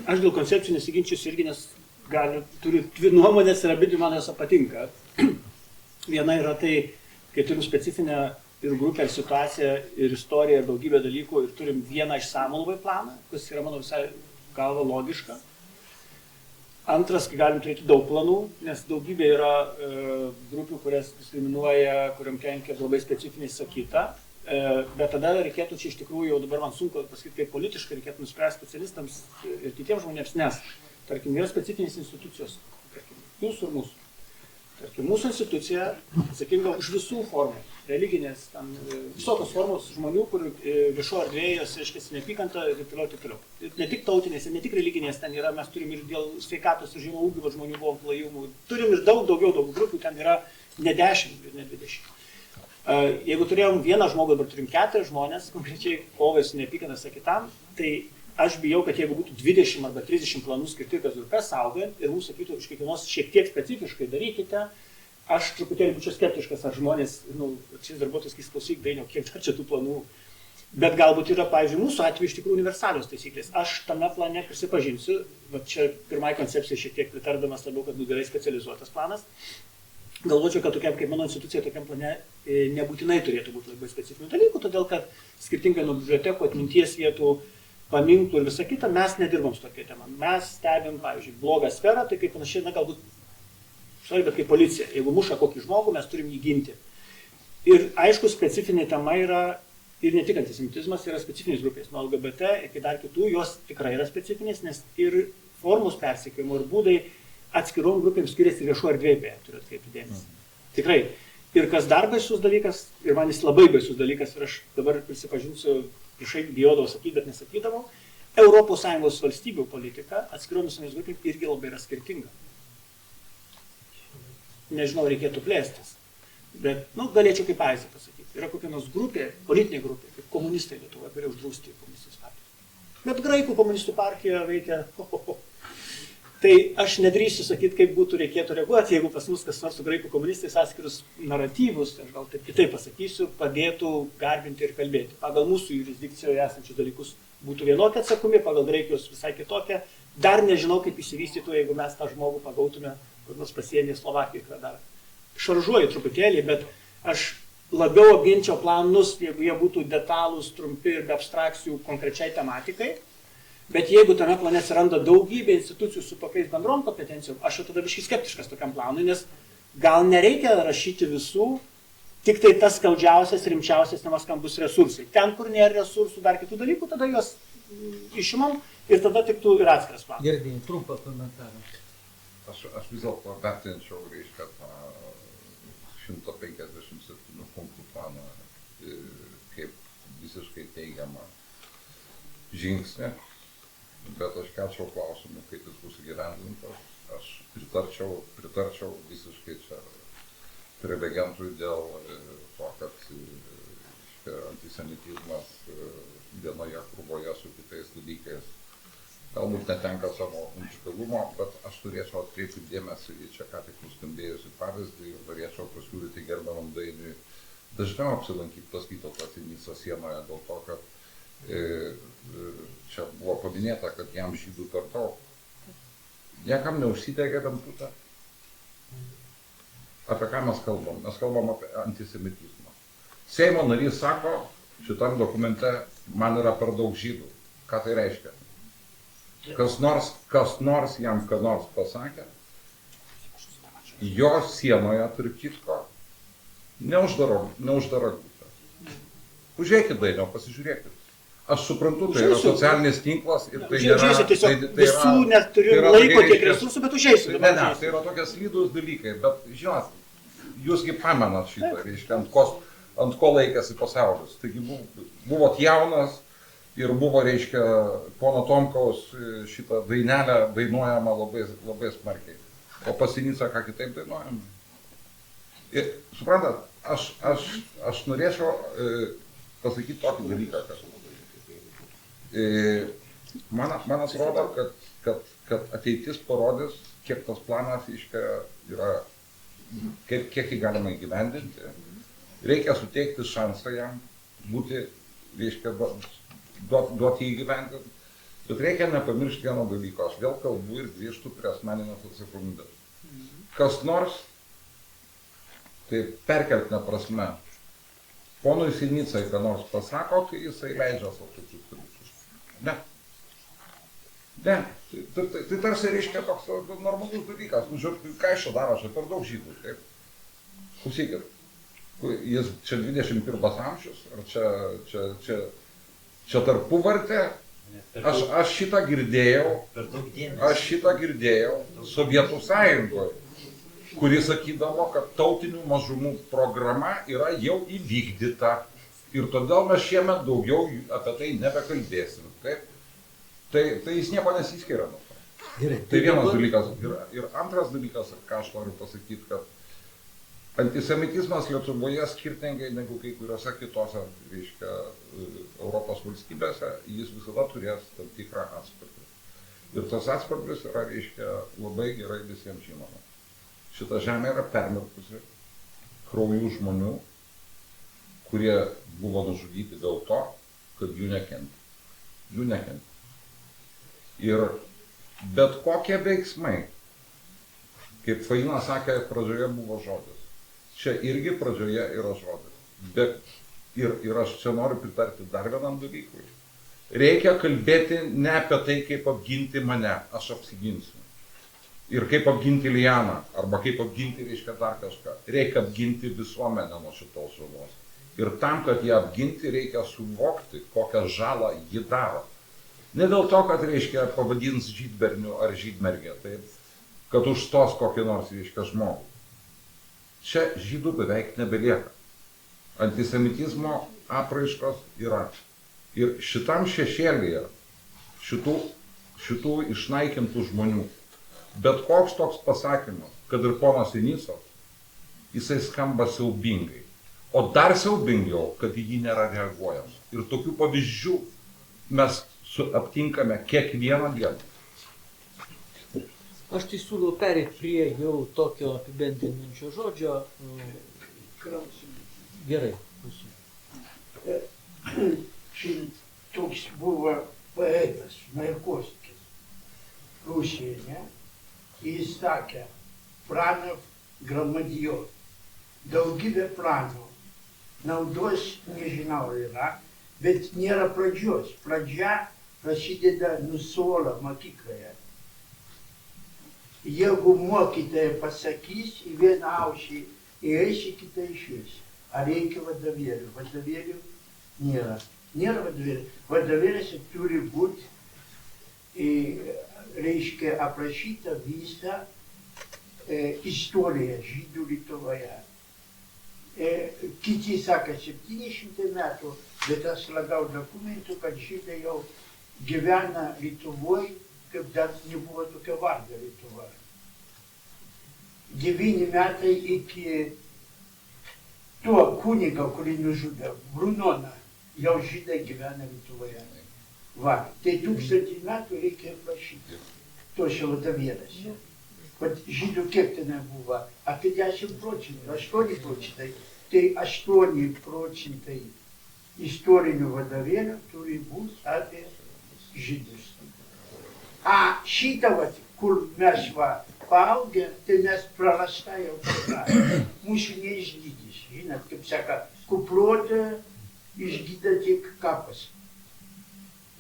Aš dėl koncepcijų nesiginčiusiu irgi, nes turiu 2 nuomonės ir abi man jos patinka. Viena yra tai, kai turim specifinę ir grupę, ir situaciją, ir istoriją, ir daugybę dalykų, ir turim vieną išsamų labai planą, kas yra, manau, visai galva logiška. Antras, kai galim turėti daug planų, nes daugybė yra grupių, kurias diskriminuoja, kuriam kenkia labai specifiniai sakyta, bet tada reikėtų čia iš tikrųjų, jau dabar man sunku pasakyti, kaip politiškai reikėtų nuspręsti specialistams ir kitiems žmonėms, nes, tarkim, yra specifinės institucijos, tarkim, jūsų ir mūsų. Tarkim, mūsų institucija atsakinga už visų formų, religinės, visokios formos žmonių, kur viešo erdvėjos, reiškia, neapykanta ir taip toliau. Ne tik tautinės, ne tik religinės ten yra, mes turim ir dėl sveikatos ir žymo ūgio žmonių buvo klajumų. Turim ir daug grupių, ten yra ne 10 ir ne 20. Jeigu turėjom vieną žmogų, dabar turim 4 žmonės, konkrečiai kovai su neapykanta kitam, tai aš bijau, kad jeigu būtų 20 arba 30 planų skirtingas grupės saugant ir mums sakytų iš kiekvienos šiek tiek specifiškai darykite, aš truputėlį būčiau skeptiškas, ar žmonės, šis darbuotojas klausyk, Dainiau, kiek dar čia tų planų. Bet galbūt yra, pavyzdžiui, mūsų atveju iš tikrųjų universalios taisyklės. Aš tame plane prisipažinsiu, čia pirmai koncepcijai šiek tiek pritardamas labiau, kad gerai specializuotas planas. Galvočiau, kad tokiam kaip mano institucija, tokiam plane nebūtinai turėtų būti labai specifinių dalykų, todėl kad skirtingai nuo bibliotekų, atminties vietų, paminklų ir visą kitą, mes nedirbam su tokia tema. Mes stebim, pavyzdžiui, blogą sferą, tai kaip panašiai, galbūt, bet kaip policija. Jeigu muša kokį žmogų, mes turim jį ginti. Ir aišku, specifinė tema yra, ir ne tik antisemitizmas, yra specifinės grupės, nuo LGBT iki dar kitų, jos tikrai yra specifinės, nes ir formos persekiojimo, ir būdai atskirom grupėm skiriasi viešo erdvėje, beje, turiu atkreipti dėmesį. Tikrai. Ir kas dar baisus dalykas, ir man jis labai baisus dalykas, ir aš dabar prisipažinsiu, priešai bijodavau sakyti, bet nesakydavau, ES valstybių politika atskiromis grupėm irgi labai yra skirtinga. Nežinau, reikėtų plėstis. Bet, galėčiau kaip pavyzdį pasakyti. Yra kokia nors grupė, politinė grupė, kaip komunistai Lietuvoje, kurie uždrausti komunistų partijos. Bet graikų komunistų partija veikia. Tai aš nedrįsiu sakyti, kaip būtų reikėtų reaguoti, jeigu pas mus kas nors su graikų komunistais atskirus naratyvus, aš gal taip kitaip pasakysiu, padėtų garbinti ir kalbėti. Pagal mūsų jurisdikcijoje esančius dalykus būtų vienokia atsakomybė, pagal Graikijos visai kitokia. Dar nežinau, kaip įsivystytų, jeigu mes tą žmogų pagautume kur nors pasienyje Slovakijoje, dar šaržuoju truputėlį, bet aš labiau apginčiau planus, jeigu jie būtų detalūs, trumpi ir be abstrakcijų konkrečiai tematikai. Bet jeigu tame plane atsiranda daugybė institucijų su tokiais bendrom kompetencijom, aš jau tada biškai skeptiškas tokiam planui, nes gal nereikia rašyti visų, tik tai tas skaudžiausias, rimčiausias temas, kam bus resursai. Ten, kur nėra resursų, dar kitų dalykų, tada juos išimam ir tada tiktų ir atskiras planas. Gerai, trumpą komentarą. Aš vis dėlto vertinčiau, reiškia, tą 157 punktų planą kaip visiškai teigiamą žingsnį, bet aš kelčiau klausimų, kaip jis bus įgyvendintas. Aš pritarčiau visiškai čia prelegentui dėl to, kad antisemitizmas vienoje krūvoje su kitais dalykais galbūt netenka savo uniškalumo, bet aš turėčiau atkreipti dėmesį į čia ką tik nuskambėjusi pavyzdį ir norėčiau pasiūlyti gerbiamam Dainiui dažniau apsilankyti pas Vytautą Sinicą sienoje dėl to, kad čia buvo paminėta, kad jam žydų per daug. Niekam neužsidegė lemputė. Apie ką mes kalbam? Mes kalbam apie antisemitizmą. Seimo narys sako, šitam dokumente man yra per daug žydų. Ką tai reiškia? Kas nors jam ką nors pasakė, jo sienoje, tarp kitko, neuždara glutę. Užeikit Dainio, pasižiūrėkit. Aš suprantu, tai yra socialinis tinklas ir tai yra... Užeisiu tiesiog, visų neturiu laiko tiek resursų, bet užeisiu. Ne, tai yra tokie slidūs dalykai, bet žinot, jūsgi pamenat šitą, reiškia, ant ko laikėsi pasaulis. Taigi buvot jaunas ir buvo, reiškia, pono Tomkaus šitą dainelę dainuojama labai smarkiai. O pas Sinicą ką kitaip dainuojama. Ir suprantat, aš norėčiau pasakyti tokį dalyką, kad man atrodo, kad ateitis parodys, kiek tas planas yra, kiek jį galima įgyvendinti. Reikia suteikti šansą jam būti, reiškia, duoti įgyvendinti. Bet reikia nepamiršti vieno dalyko. Aš vėl kalbu ir grįžtu prie asmeninės atsakomybės. Kas nors, tai perkeltinė prasme, ponui Sinicai ką nors pasako, tai jisai leidžia savo tokius dalykus. Ne. Tai tarsi reiškia toks normalus dalykas. Žiūrėk, ką iš čia daro, čia per daug žydų. Klausykit, jis čia 21 amžius, ar čia tarpuvartė? Aš šitą girdėjau Sovietų Sąjungoje, kuri sakydavo, kad tautinių mažumų programa yra jau įvykdyta. Ir todėl mes šiemet daugiau apie tai nebekalbėsim. Tai jis nieko nesiskiria nuo to. Tai vienas dalykas. Ir antras dalykas, ką aš noriu pasakyti, kad antisemitizmas Lietuvoje skirtingai negu kai kuriuose kitose, reiškia, Europos valstybėse, jis visada turės tam tikrą atspalvį. Ir tas atspalvis yra, reiškia, labai gerai visiems žinoma. Šita žemė yra permirkusi krauju žmonių, kurie buvo nužudyti dėl to, kad jų nekentė. Ir bet kokie veiksmai, kaip Faina sakė, pradžioje buvo žodis. Čia irgi pradžioje yra žodis. Ir aš čia noriu pritarti dar vienam dalykui. Reikia kalbėti ne apie tai, kaip apginti mane, aš apsiginsiu. Ir kaip apginti Lianą, arba kaip apginti, reiškia, dar kažką. Reikia apginti visuomenę nuo šitos žalos. Ir tam, kad ją apginti, reikia suvokti, kokią žalą ji daro. Ne dėl to, kad, reiškia, pavadins žydberniu ar žydmergė. Tai kad užstos kokį nors, reiškia, žmogų. Čia žydų beveik nebelieka. Antisemitizmo apraiškos yra. Ir šitam šešėlyje, šitų išnaikintų žmonių, bet koks toks pasakymas, kad ir ponas Sinicos, jisai skamba siaubingai. O dar siaubingiau, kad į jį nėra reaguojama. Ir tokių pavyzdžių mes aptinkame kiekvieną dieną. Aš tai siūlau pereiti prie jau tokio apibendrinančio žodžio. Gerai. Toks buvo poetas Majakovskis Rusijoje, ne? Jis sakė, planov Gramadijo, daugybė planų, naudos nežinau yra, bet nėra pradžios. Pradžia prasideda nuo suolo mokykloje. Jeigu mokytoja pasakys į vieną ausį, įeis į kitą išvis. Ar reikia vadovėlių? Vadovėlių nėra. Nėra vadovėlių. Vadovėliuose turi būti, reiškia, aprašyta visa istorija žydų Lietuvoje. Kiti sako 700 metų, bet aš radau dokumentų, kad žydai jau gyvena Lietuvoje, kaip dar nebuvo tokio vardo Lietuvoje. 9 metai iki to kunigo, kurį nužudė, Brunoną, jau žydai gyvena Lietuvoje. Va, tai 1000 metų reikia prašyti tose vadovėliuose. Bet žydų kiek tenai buvo? Apie 10%, 8%. Tai 8% istorinių vadovėlių turi būti apie žydus. A šitą, kur mes paaugę, tai mes prarasta jau programa. Mūsų neišgydys. Žinot, kaip sako, kuprotą išgydo tik kapas.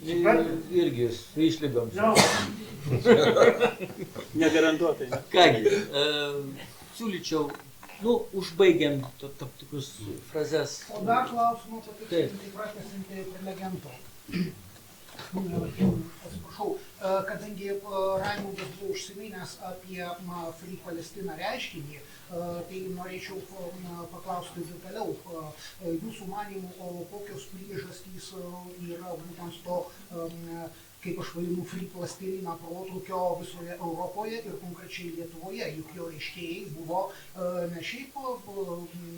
Irgi su išlygom. Negarantuotai. Kągi, siūlyčiau, užbaigiam tam tikrus frazes. O dar klausimą patikslinti, pratęsinti prelegento. Atsiprašau, kadangi Raimundas buvo užsiminęs apie Free Palestina reiškinį, tai norėčiau paklausti detaliau. Jūsų manymų, kokios priežastys yra būtent to, kaip aš vadinu, Free Palestina protrūkio visoje Europoje ir konkrečiai Lietuvoje, juk jo reiškėjai buvo ne šiaip,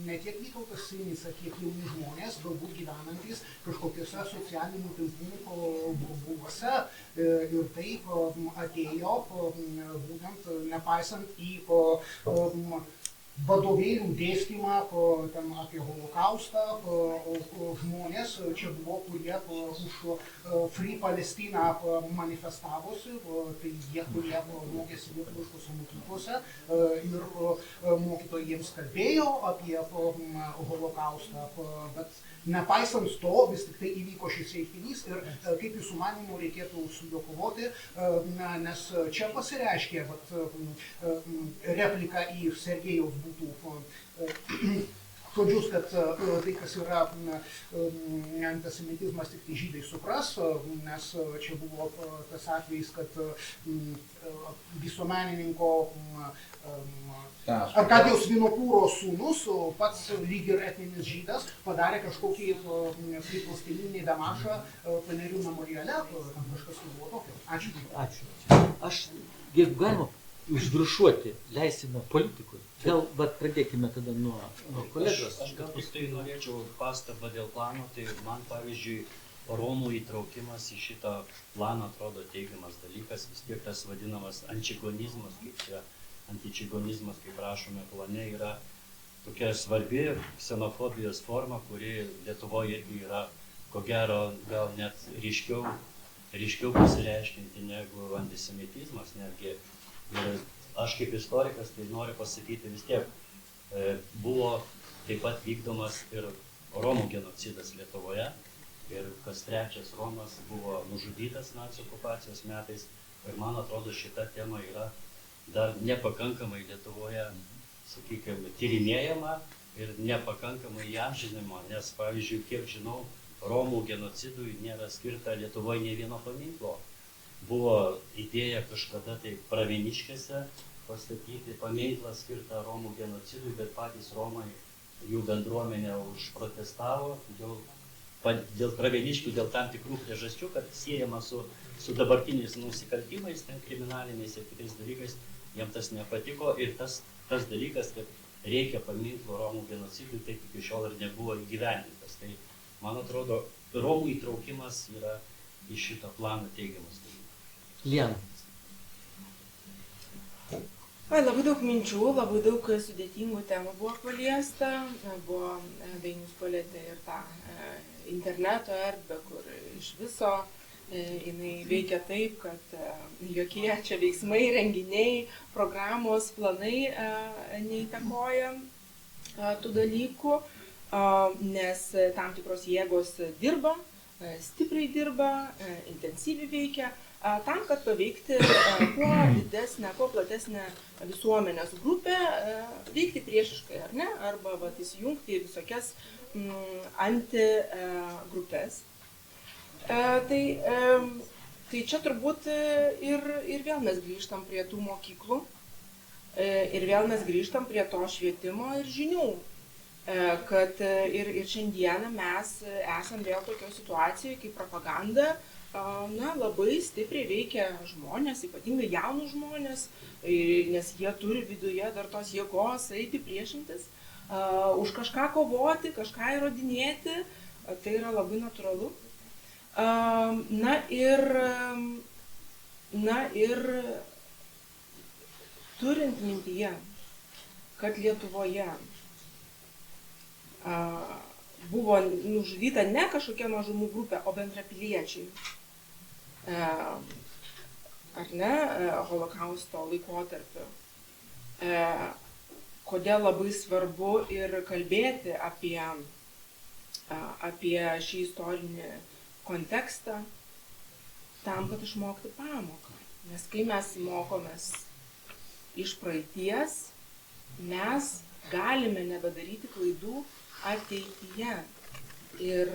ne tiek Vytautas Sinica, kiek jauni žmonės, galbūt gyvenantys kažkokiuose socialinių tinklų burbuluose ir taip atėjo būtent nepaisant į vadovėlių dėstymą apie holokaustą, žmonės čia buvo, kurie už Free Palestina manifestavosi, tai jie, kurie mokėsi lietuviškose mokyklose ir mokytojai jiems kalbėjo apie holokaustą, bet nepaisant to, vis tik tai įvyko šis reiškinys ir kaip jūsų manymų reikėtų su juo kovoti, nes čia pasireiškė replika į Sergejaus būtų žodžius, kad tai, kas yra antisemitizmas, tik tai žydai supras, nes čia buvo tas atvejis, kad visuomenininko Arkadijaus Vinokūro sūnus, pats lyg ir etninis žydas, padarė kažkokį priplastininį damašą Panerių memoriale, kažkas buvo tokio. Ačiū. Ačiū. Aš, jeigu galima, užviršuoti leisime politikui. Gal pradėkime tada nuo kolegos. Aš gal tik tai norėčiau pastabą dėl plano, tai man pavyzdžiui Romų įtraukimas į šitą planą atrodo teigiamas dalykas, vis tiek tas vadinamas ančigonizmas, kaip čia antičigonizmas, kaip rašome plane, yra tokia svarbi ksenofobijos forma, kuri Lietuvoje irgi yra, ko gero, gal net ryškiau pasireiškinti negu antisemitizmas netgi. Ir aš kaip istorikas tai noriu pasakyti vis tiek, buvo taip pat vykdomas ir Romų genocidas Lietuvoje ir kas trečias Romas buvo nužudytas nacių okupacijos metais ir man atrodo šita tema yra dar nepakankamai Lietuvoje, sakykime, tyrinėjama ir nepakankamai įamžinama, nes, pavyzdžiui, kiek žinau, Romų genocidui nėra skirta Lietuvoje nei vieno paminklo. Buvo idėja kažkada tai Pravieniškėse pastatyti paminklą skirtą Romų genocidui, bet patys Romai, jų bendruomenė užprotestavo dėl Pravieniškių, dėl tam tikrų priežasčių, kad siejama su dabartiniais nusikaltimais, ten kriminaliniais ir kitais dalykais, jiems tas nepatiko ir tas dalykas, kad reikia paminklo Romų genocidui, taip iki šiol ir nebuvo įgyvendintas. Tai, man atrodo, Romų įtraukimas yra į šitą planą teigiamas dalykas. Liena. Labai daug minčių, labai daug sudėtingų temų buvo paliesta. Dainius palietė ir tą interneto erdvę, kur iš viso jinai veikia taip, kad jokie čia veiksmai, renginiai, programos, planai neįtakoja tų dalykų, nes tam tikros jėgos dirba, stipriai dirba, intensyviai veikia, tam, kad paveikti kuo didesnę, kuo platesnę visuomenės grupę, veikti priešiškai, ar ne, arba įsijungti į visokias antigrupės. Tai čia turbūt ir vėl mes grįžtam prie tų mokyklų, ir vėl mes grįžtam prie to švietimo ir žinių, kad ir šiandieną mes esam vėl tokioje situacijoje, kai propaganda labai stipriai veikia žmonės, ypatingai jaunus žmonės, nes jie turi viduje dar tos jėgos eiti priešintis, už kažką kovoti, kažką įrodinėti, tai yra labai natūralu. Na ir turint mintyje, kad Lietuvoje buvo nužudyta ne kažkokia mažumų grupė, o bendrapiliečiai, ar ne, holokausto laikotarpiu. Kodėl labai svarbu ir kalbėti apie šį istorinį kontekstą, tam, kad išmokti pamoką. Nes kai mes mokomės iš praeities, mes galime nebedaryti klaidų ateityje. Ir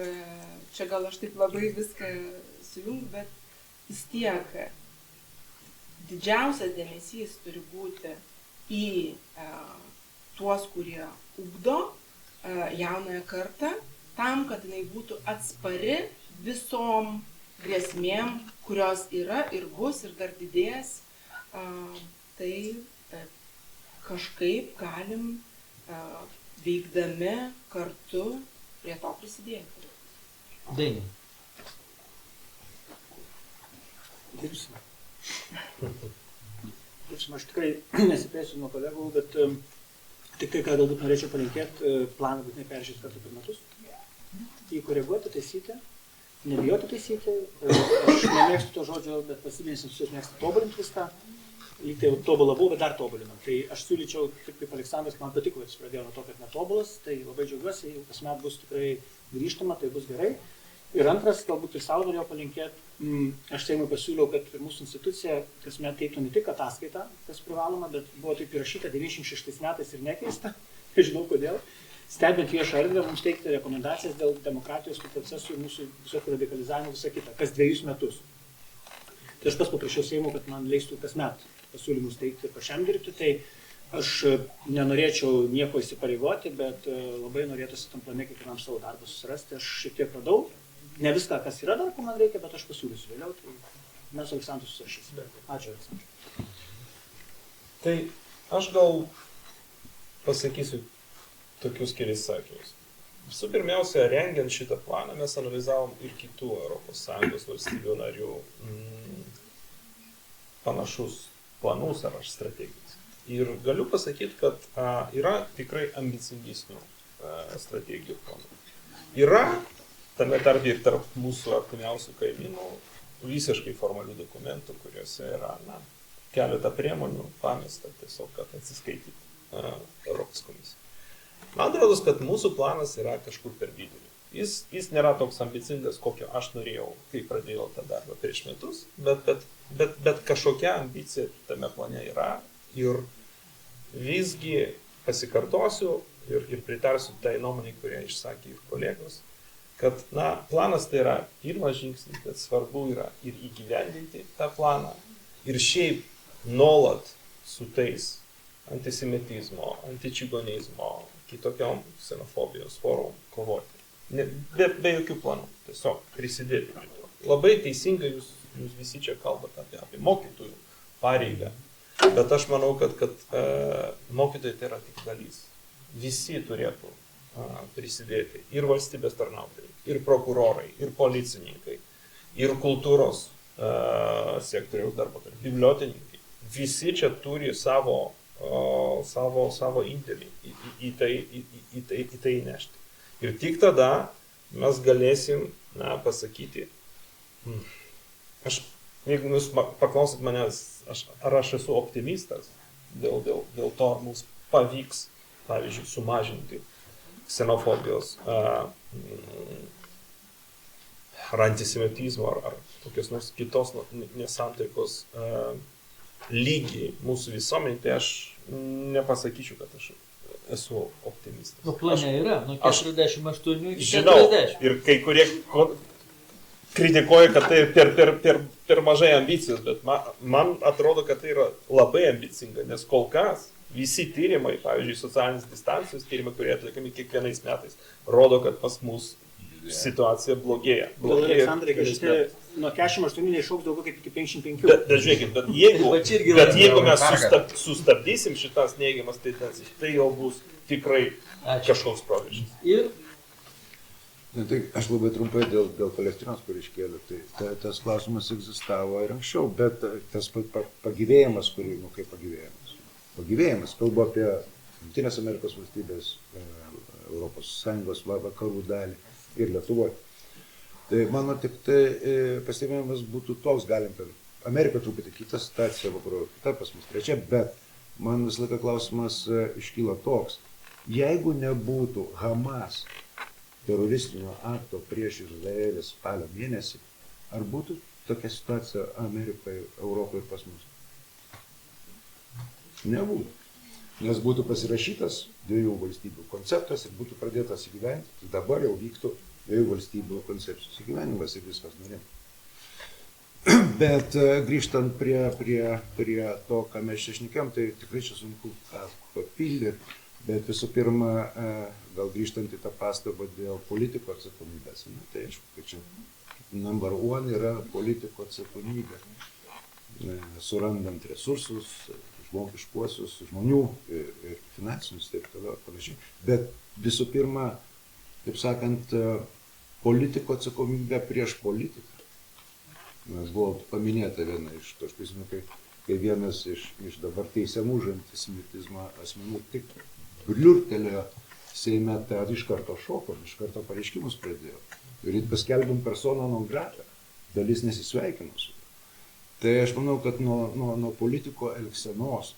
čia gal aš taip labai viską sujungiu, bet vis tiek didžiausias dėmesys turi būti į tuos, kurie ugdo jaunąją kartą, tam, kad jinai būtų atspari visom grėsmėm, kurios yra ir bus ir dar didės. Tai kažkaip galim veikdami kartu prie to prisidėti. Dainiau. Dirbsime. Aš tikrai nesiplėsiu nuo kolegų, bet tik tai, ką galbūt norėčiau palinkėti, planą būtinai peržiūrėti kartą per metus. Jį koreguoti, taisyti, nebijoti taisyti. Aš nemėgstu to žodžio, bet valstybinės institucijos mėgsta tobulinti viską. Lyg tai tobulavau, bet dar tobulinam. Tai aš siūlyčiau, taip kaip Aleksandras, man patiko, jis pradėjo nuo to, kad netobulas, tai labai džiaugiuosi, jeigu kasmet bus tikrai grįžtama, tai bus gerai. Ir antras, galbūt ir savo norėjau palinkėti, aš Seimui pasiūliau, kad mūsų institucija kasmet teiktų ne tik ataskaitą, kas privaloma, bet buvo taip įrašyta 96 metais ir nekeista, nežinau kodėl, stebint viešą erdvę mums teikti rekomendacijas dėl demokratijos procesų ir mūsų visokio radikalizavimo visą kitą, kas 2 metus. Tai aš pas paprašiau Seimo, kad man leistų kasmet pasiūlymus teikti ir pačiam dirbti, tai aš nenorėčiau nieko įsipareigoti, bet labai norėtųsi tam plane kiekvienam savo darbą susirasti. Aš šiek tiek radau, ne viską, kas yra dar, ko man reikia, bet aš pasiūlysiu vėliau, tai mes su Aleksandru susirašysime. Ačiū, Aleksandru. Tai aš gal pasakysiu tokius kelis sakinius. Visų pirmiausia, rengiant šitą planą, mes analizavom ir kitų ES valstybių narių panašus planus ar strategijas. Ir galiu pasakyti, kad yra tikrai ambicingesnių strategijų planų. Yra tame tarp ir tarp mūsų artimiausių kaimynų visiškai formalių dokumentų, kuriuose yra keletą priemonių pamesta tiesiog, kad atsiskaityti Europos komisija. Man atrodo, kad mūsų planas yra kažkur per vidurį. Jis nėra toks ambicingas, kokio aš norėjau, kai pradėjau tą darbą prieš metus, bet kažkokia ambicija tame plane yra. Ir visgi pasikartosiu ir pritarsiu tai nuomonei, kurią išsakė ir kolegos, kad planas tai yra pirmas žingsnis, bet svarbu yra ir įgyvendinti tą planą. Ir šiaip nuolat su tais antisemitizmo, antičigonizmo, kitokiom ksenofobijos formom kovoti. Be jokių planų, tiesiog prisidėti prie to. Labai teisingai jūs visi čia kalbate apie mokytojų pareigą, bet aš manau, kad mokytojai tai yra tik dalys. Visi turėtų prisidėti, ir valstybės tarnautojai, ir prokurorai, ir policininkai, ir kultūros sektoriaus darbuotojai, bibliotekininkai. Visi čia turi savo indėlį į tai įnešti. Ir tik tada mes galėsim pasakyti, jeigu jūs paklausit manęs, ar aš esu optimistas dėl to, ar mums pavyks, pavyzdžiui, sumažinti ksenofobijos ar antisemitizmo, ar kokios nors kitos nesantaikos lygį mūsų visuomenį, tai aš nepasakyčiau, kad aš esu optimistas. Nu, plane yra, nuo 48 iki 40. Žinau, ir kai kurie kritikuoja, kad tai per mažai ambicijos, bet man atrodo, kad tai yra labai ambicinga, nes kol kas visi tyrimai, pavyzdžiui, socialinės distancijos tyrimai, kurie atliekami kiekvienais metais, rodo, kad pas mus situacija blogėja. Aleksandrai, kad šitie nuo 48 neišauks daugiau kaip iki 55. Bet žiūrėkit, bet jeigu mes sustabdysim šitas neigiamas tendencijas, tai jau bus tikrai kažkoks proveržis. Ir tai aš labai trumpai dėl Palestinos, kur iškėliau, tai tas klausimas egzistavo ir anksčiau, bet tas pagyvėjimas, kaip pagyvėjimas, kalbu apie Jungtinės Amerikos valstybės, Europos Sąjungos vakarų dalį ir Lietuvoje. Tai mano tik tai pastebėjimas būtų toks, galim per Ameriką truputį kitą situaciją, vakarų kita pas mus trečia, bet man visą laiką klausimas iškyla toks, jeigu nebūtų Hamas teroristinio akto prieš Izraelį spalio mėnesį, ar būtų tokia situacija Amerikoje, Europoje ir pas mus? Nebūtų. Nes būtų pasirašytas 2 valstybių konceptas ir būtų pradėtas įgyventi, tai dabar jau vyktų 2 valstybių koncepcijos įgyvenimas ir viskas nurimtų. Bet grįžtant prie to, ką mes čia šnekėjom, tai tikrai čia sunku papildyti, bet visų pirma, gal grįžtant į tą pastabą dėl politiko atsakomybės, tai aišku, kad čia number 1 yra politiko atsakomybė, surandant resursus, žmogiškuosius, žmonių ir finansinius, taip toliau ir panašiai. Bet visų pirma, taip sakant, politiko atsakomybė prieš politiką. Nes buvo paminėta viena iš to, aš prisimenu, kai vienas iš dabar teisiamų už antisemitizmą asmenų tik bliurtelėjo Seime, tai iš karto šokom, iš karto pareiškimus pradėjo. Ir paskelbėm persona non grata, dalis nesisveikino su. Tai aš manau, kad nuo politiko elgsenos,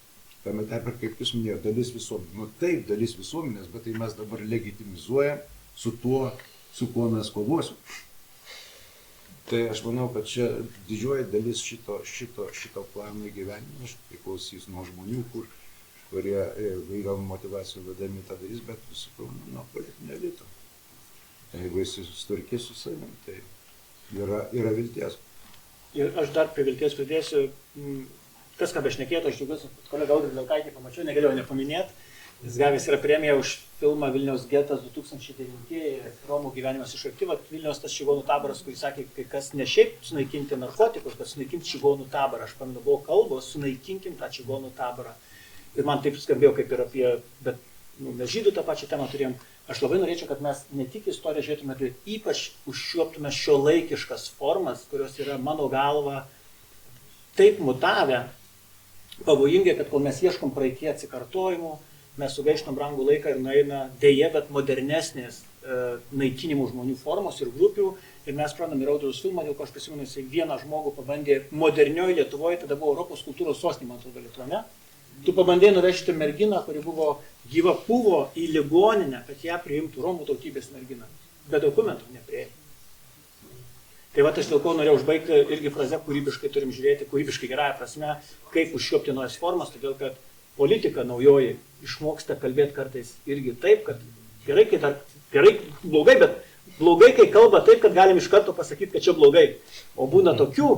tame tarpe, kaip jūs minėjote, dalis visuomenės. Nu taip, dalis visuomenės, bet tai mes dabar legitimizuojam su tuo, su kuo mes kovosim. Tai aš manau, kad čia didžioji dalis šito plano įgyvenimas priklausys nuo žmonių, kurie įgavom motivacijų vedami tą darys, bet visų pirma, nuo politinio elito. Jeigu jis susitvarkys su savim, tai yra vilties. Ir aš dar prie vilties pridėsiu, kas ką bešnekėtų, aš džiaugiuosi, kad kolega Audrius Liaukaitį pamačiau, negalėjau nepaminėti. Jis gavęs yra premiją už filmą Vilniaus getas 2009 Romų gyvenimas iš arti. Vilniaus tas čigonų taboras, kurį sakė, kai kas ne šiaip sunaikinti narkotikus, bet sunaikinti čigonų taborą. Aš pamenu, buvo kalbos, sunaikinkim tą čigonų taborą. Ir man taip skambėjo kaip ir apie, bet mes žydų tą pačią temą turėjom. Aš labai norėčiau, kad mes ne tik istoriją žiūrėtume, bet ypač užčiuoptume šiuolaikiškas formas, kurios yra mano galva taip mutavę, pavojingai, kad kol mes ieškom praeitie atsikartojimų, mes sugaištam brangų laiką ir nueina dėja, bet modernesnės naikinimų žmonių formos ir grupių. Ir mes pradame ir Audriaus filmą, dėl ko aš prisimenu, jisai vieną žmogų pabandė modernioje Lietuvoje, tada buvo Europos kultūros sostinė, man atrodo, Lietuvoje. Tu pabandėjai nuvežti merginą, kuri buvo gyva, buvo į ligoninę, kad ją priimtų Romų tautybės merginą. Be dokumentų nepriėjo. Tai va, aš dėl ko norėjau užbaigti irgi frazę, kūrybiškai turim žiūrėti, kūrybiškai gerąją prasme, kaip užčiuopti naujas formas, todėl kad politika naujoji išmoksta kalbėti kartais irgi taip, kad gerai, blogai, bet blogai, kai kalba taip, kad galim iš karto pasakyti, kad čia blogai. O būna tokių,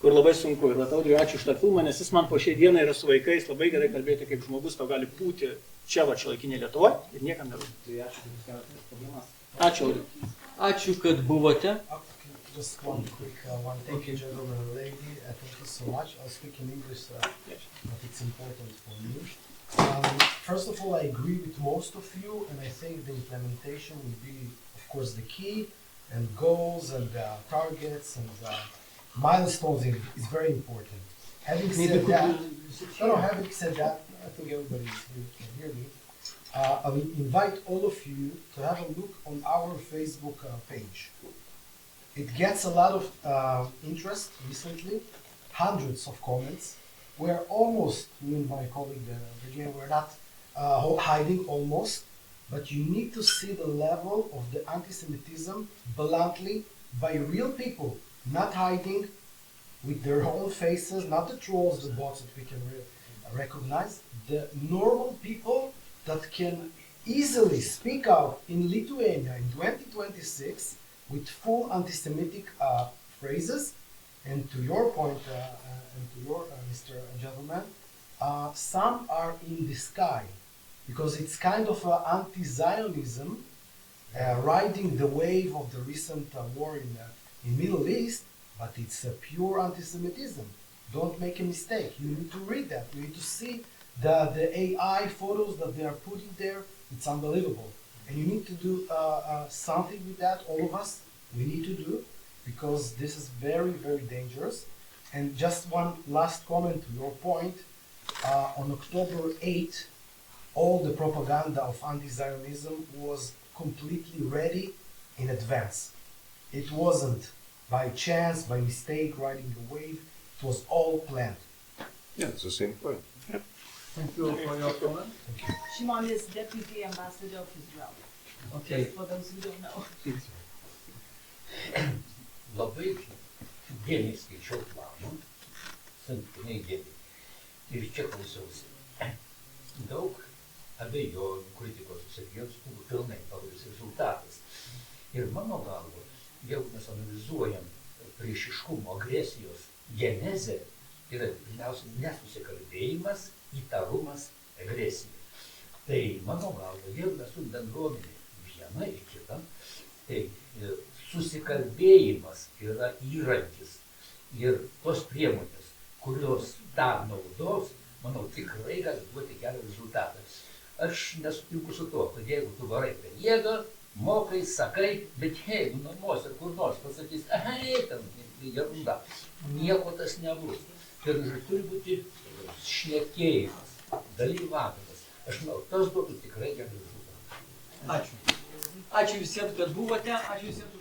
kur labai sunku. Ir Audriui ačiū už tą filmą, nes jis man po šiai dienai yra su vaikais labai gerai kalbėti, kaip žmogus to gali būti čia va šiuolaikinėje Lietuvoje ir niekam nerūpi. Tai ačiū, kad jūs keliate problemas. Ačiū, Audriui. Ačiū, kad buvote. Just one quick one. Thank you, gentlemen and lady. Thank you so much. I'll speak in English, but it's important for me. First of all, I agree with most of you, and I think the implementation will be, of course, the key, and goals and targets and milestones is very important. Having said that, I think everybody can hear me. I will invite all of you to have a look on our Facebook page. It gets a lot of interest recently, hundreds of comments. We're almost, me and my colleague Virginia, we're not hiding almost, but you need to see the level of the anti-Semitism bluntly by real people, not hiding with their own faces, not the trolls, the bots that we can recognize, the normal people that can easily speak out in Lithuania in 2026 with full anti-Semitic phrases. And to your point, and to your, Mr. Gentleman, some are in the sky because it's kind of anti-Zionism riding the wave of the recent war in Middle East, but it's a pure anti-Semitism. Don't make a mistake. You need to read that. You need to see the AI photos that they are putting there. It's unbelievable. And you need to do something with that, all of us. We need to do, because this is very, very dangerous. And just one last comment to your point. On October 8, all the propaganda of anti-Zionism was completely ready in advance. It wasn't by chance, by mistake, riding the wave. It was all planned. Yeah, it's the same point. Thank you for your comment. Thank you. Shimon is Deputy Ambassador of Israel. Okay. Just for those who don't know. Labai dėmiai skaičiau planą, santykinai dėmiai. Ir čia klausiausi. Daug abejonių, kritikos susakėjus buvo pilnai parodys rezultatas. Ir mano galva, jeigu mes analizuojam priešiškumo, agresijos genezę, yra pirmiausia nesusikalbėjimas, įtarumas, agresija. Tai mano galva, jeigu mes su bendruomenė viena ir kita, tai susikalbėjimas yra įrankis ir tos priemonės, kurios tą naudos, manau, tikrai gali duoti gerą rezultatą. Aš nesutinku su to, kad jeigu tu varai per jėgą, mokai, sakai, bet jeigu namuose kur nors pasakys, ten gerunda, nieko tas nebus. Ir turi būti šnekėjimas, dalyvavimas. Aš manau, tas duotų tikrai gerą rezultatą. Ačiū. Ačiū visiems, kad buvote. Ačiū visiems.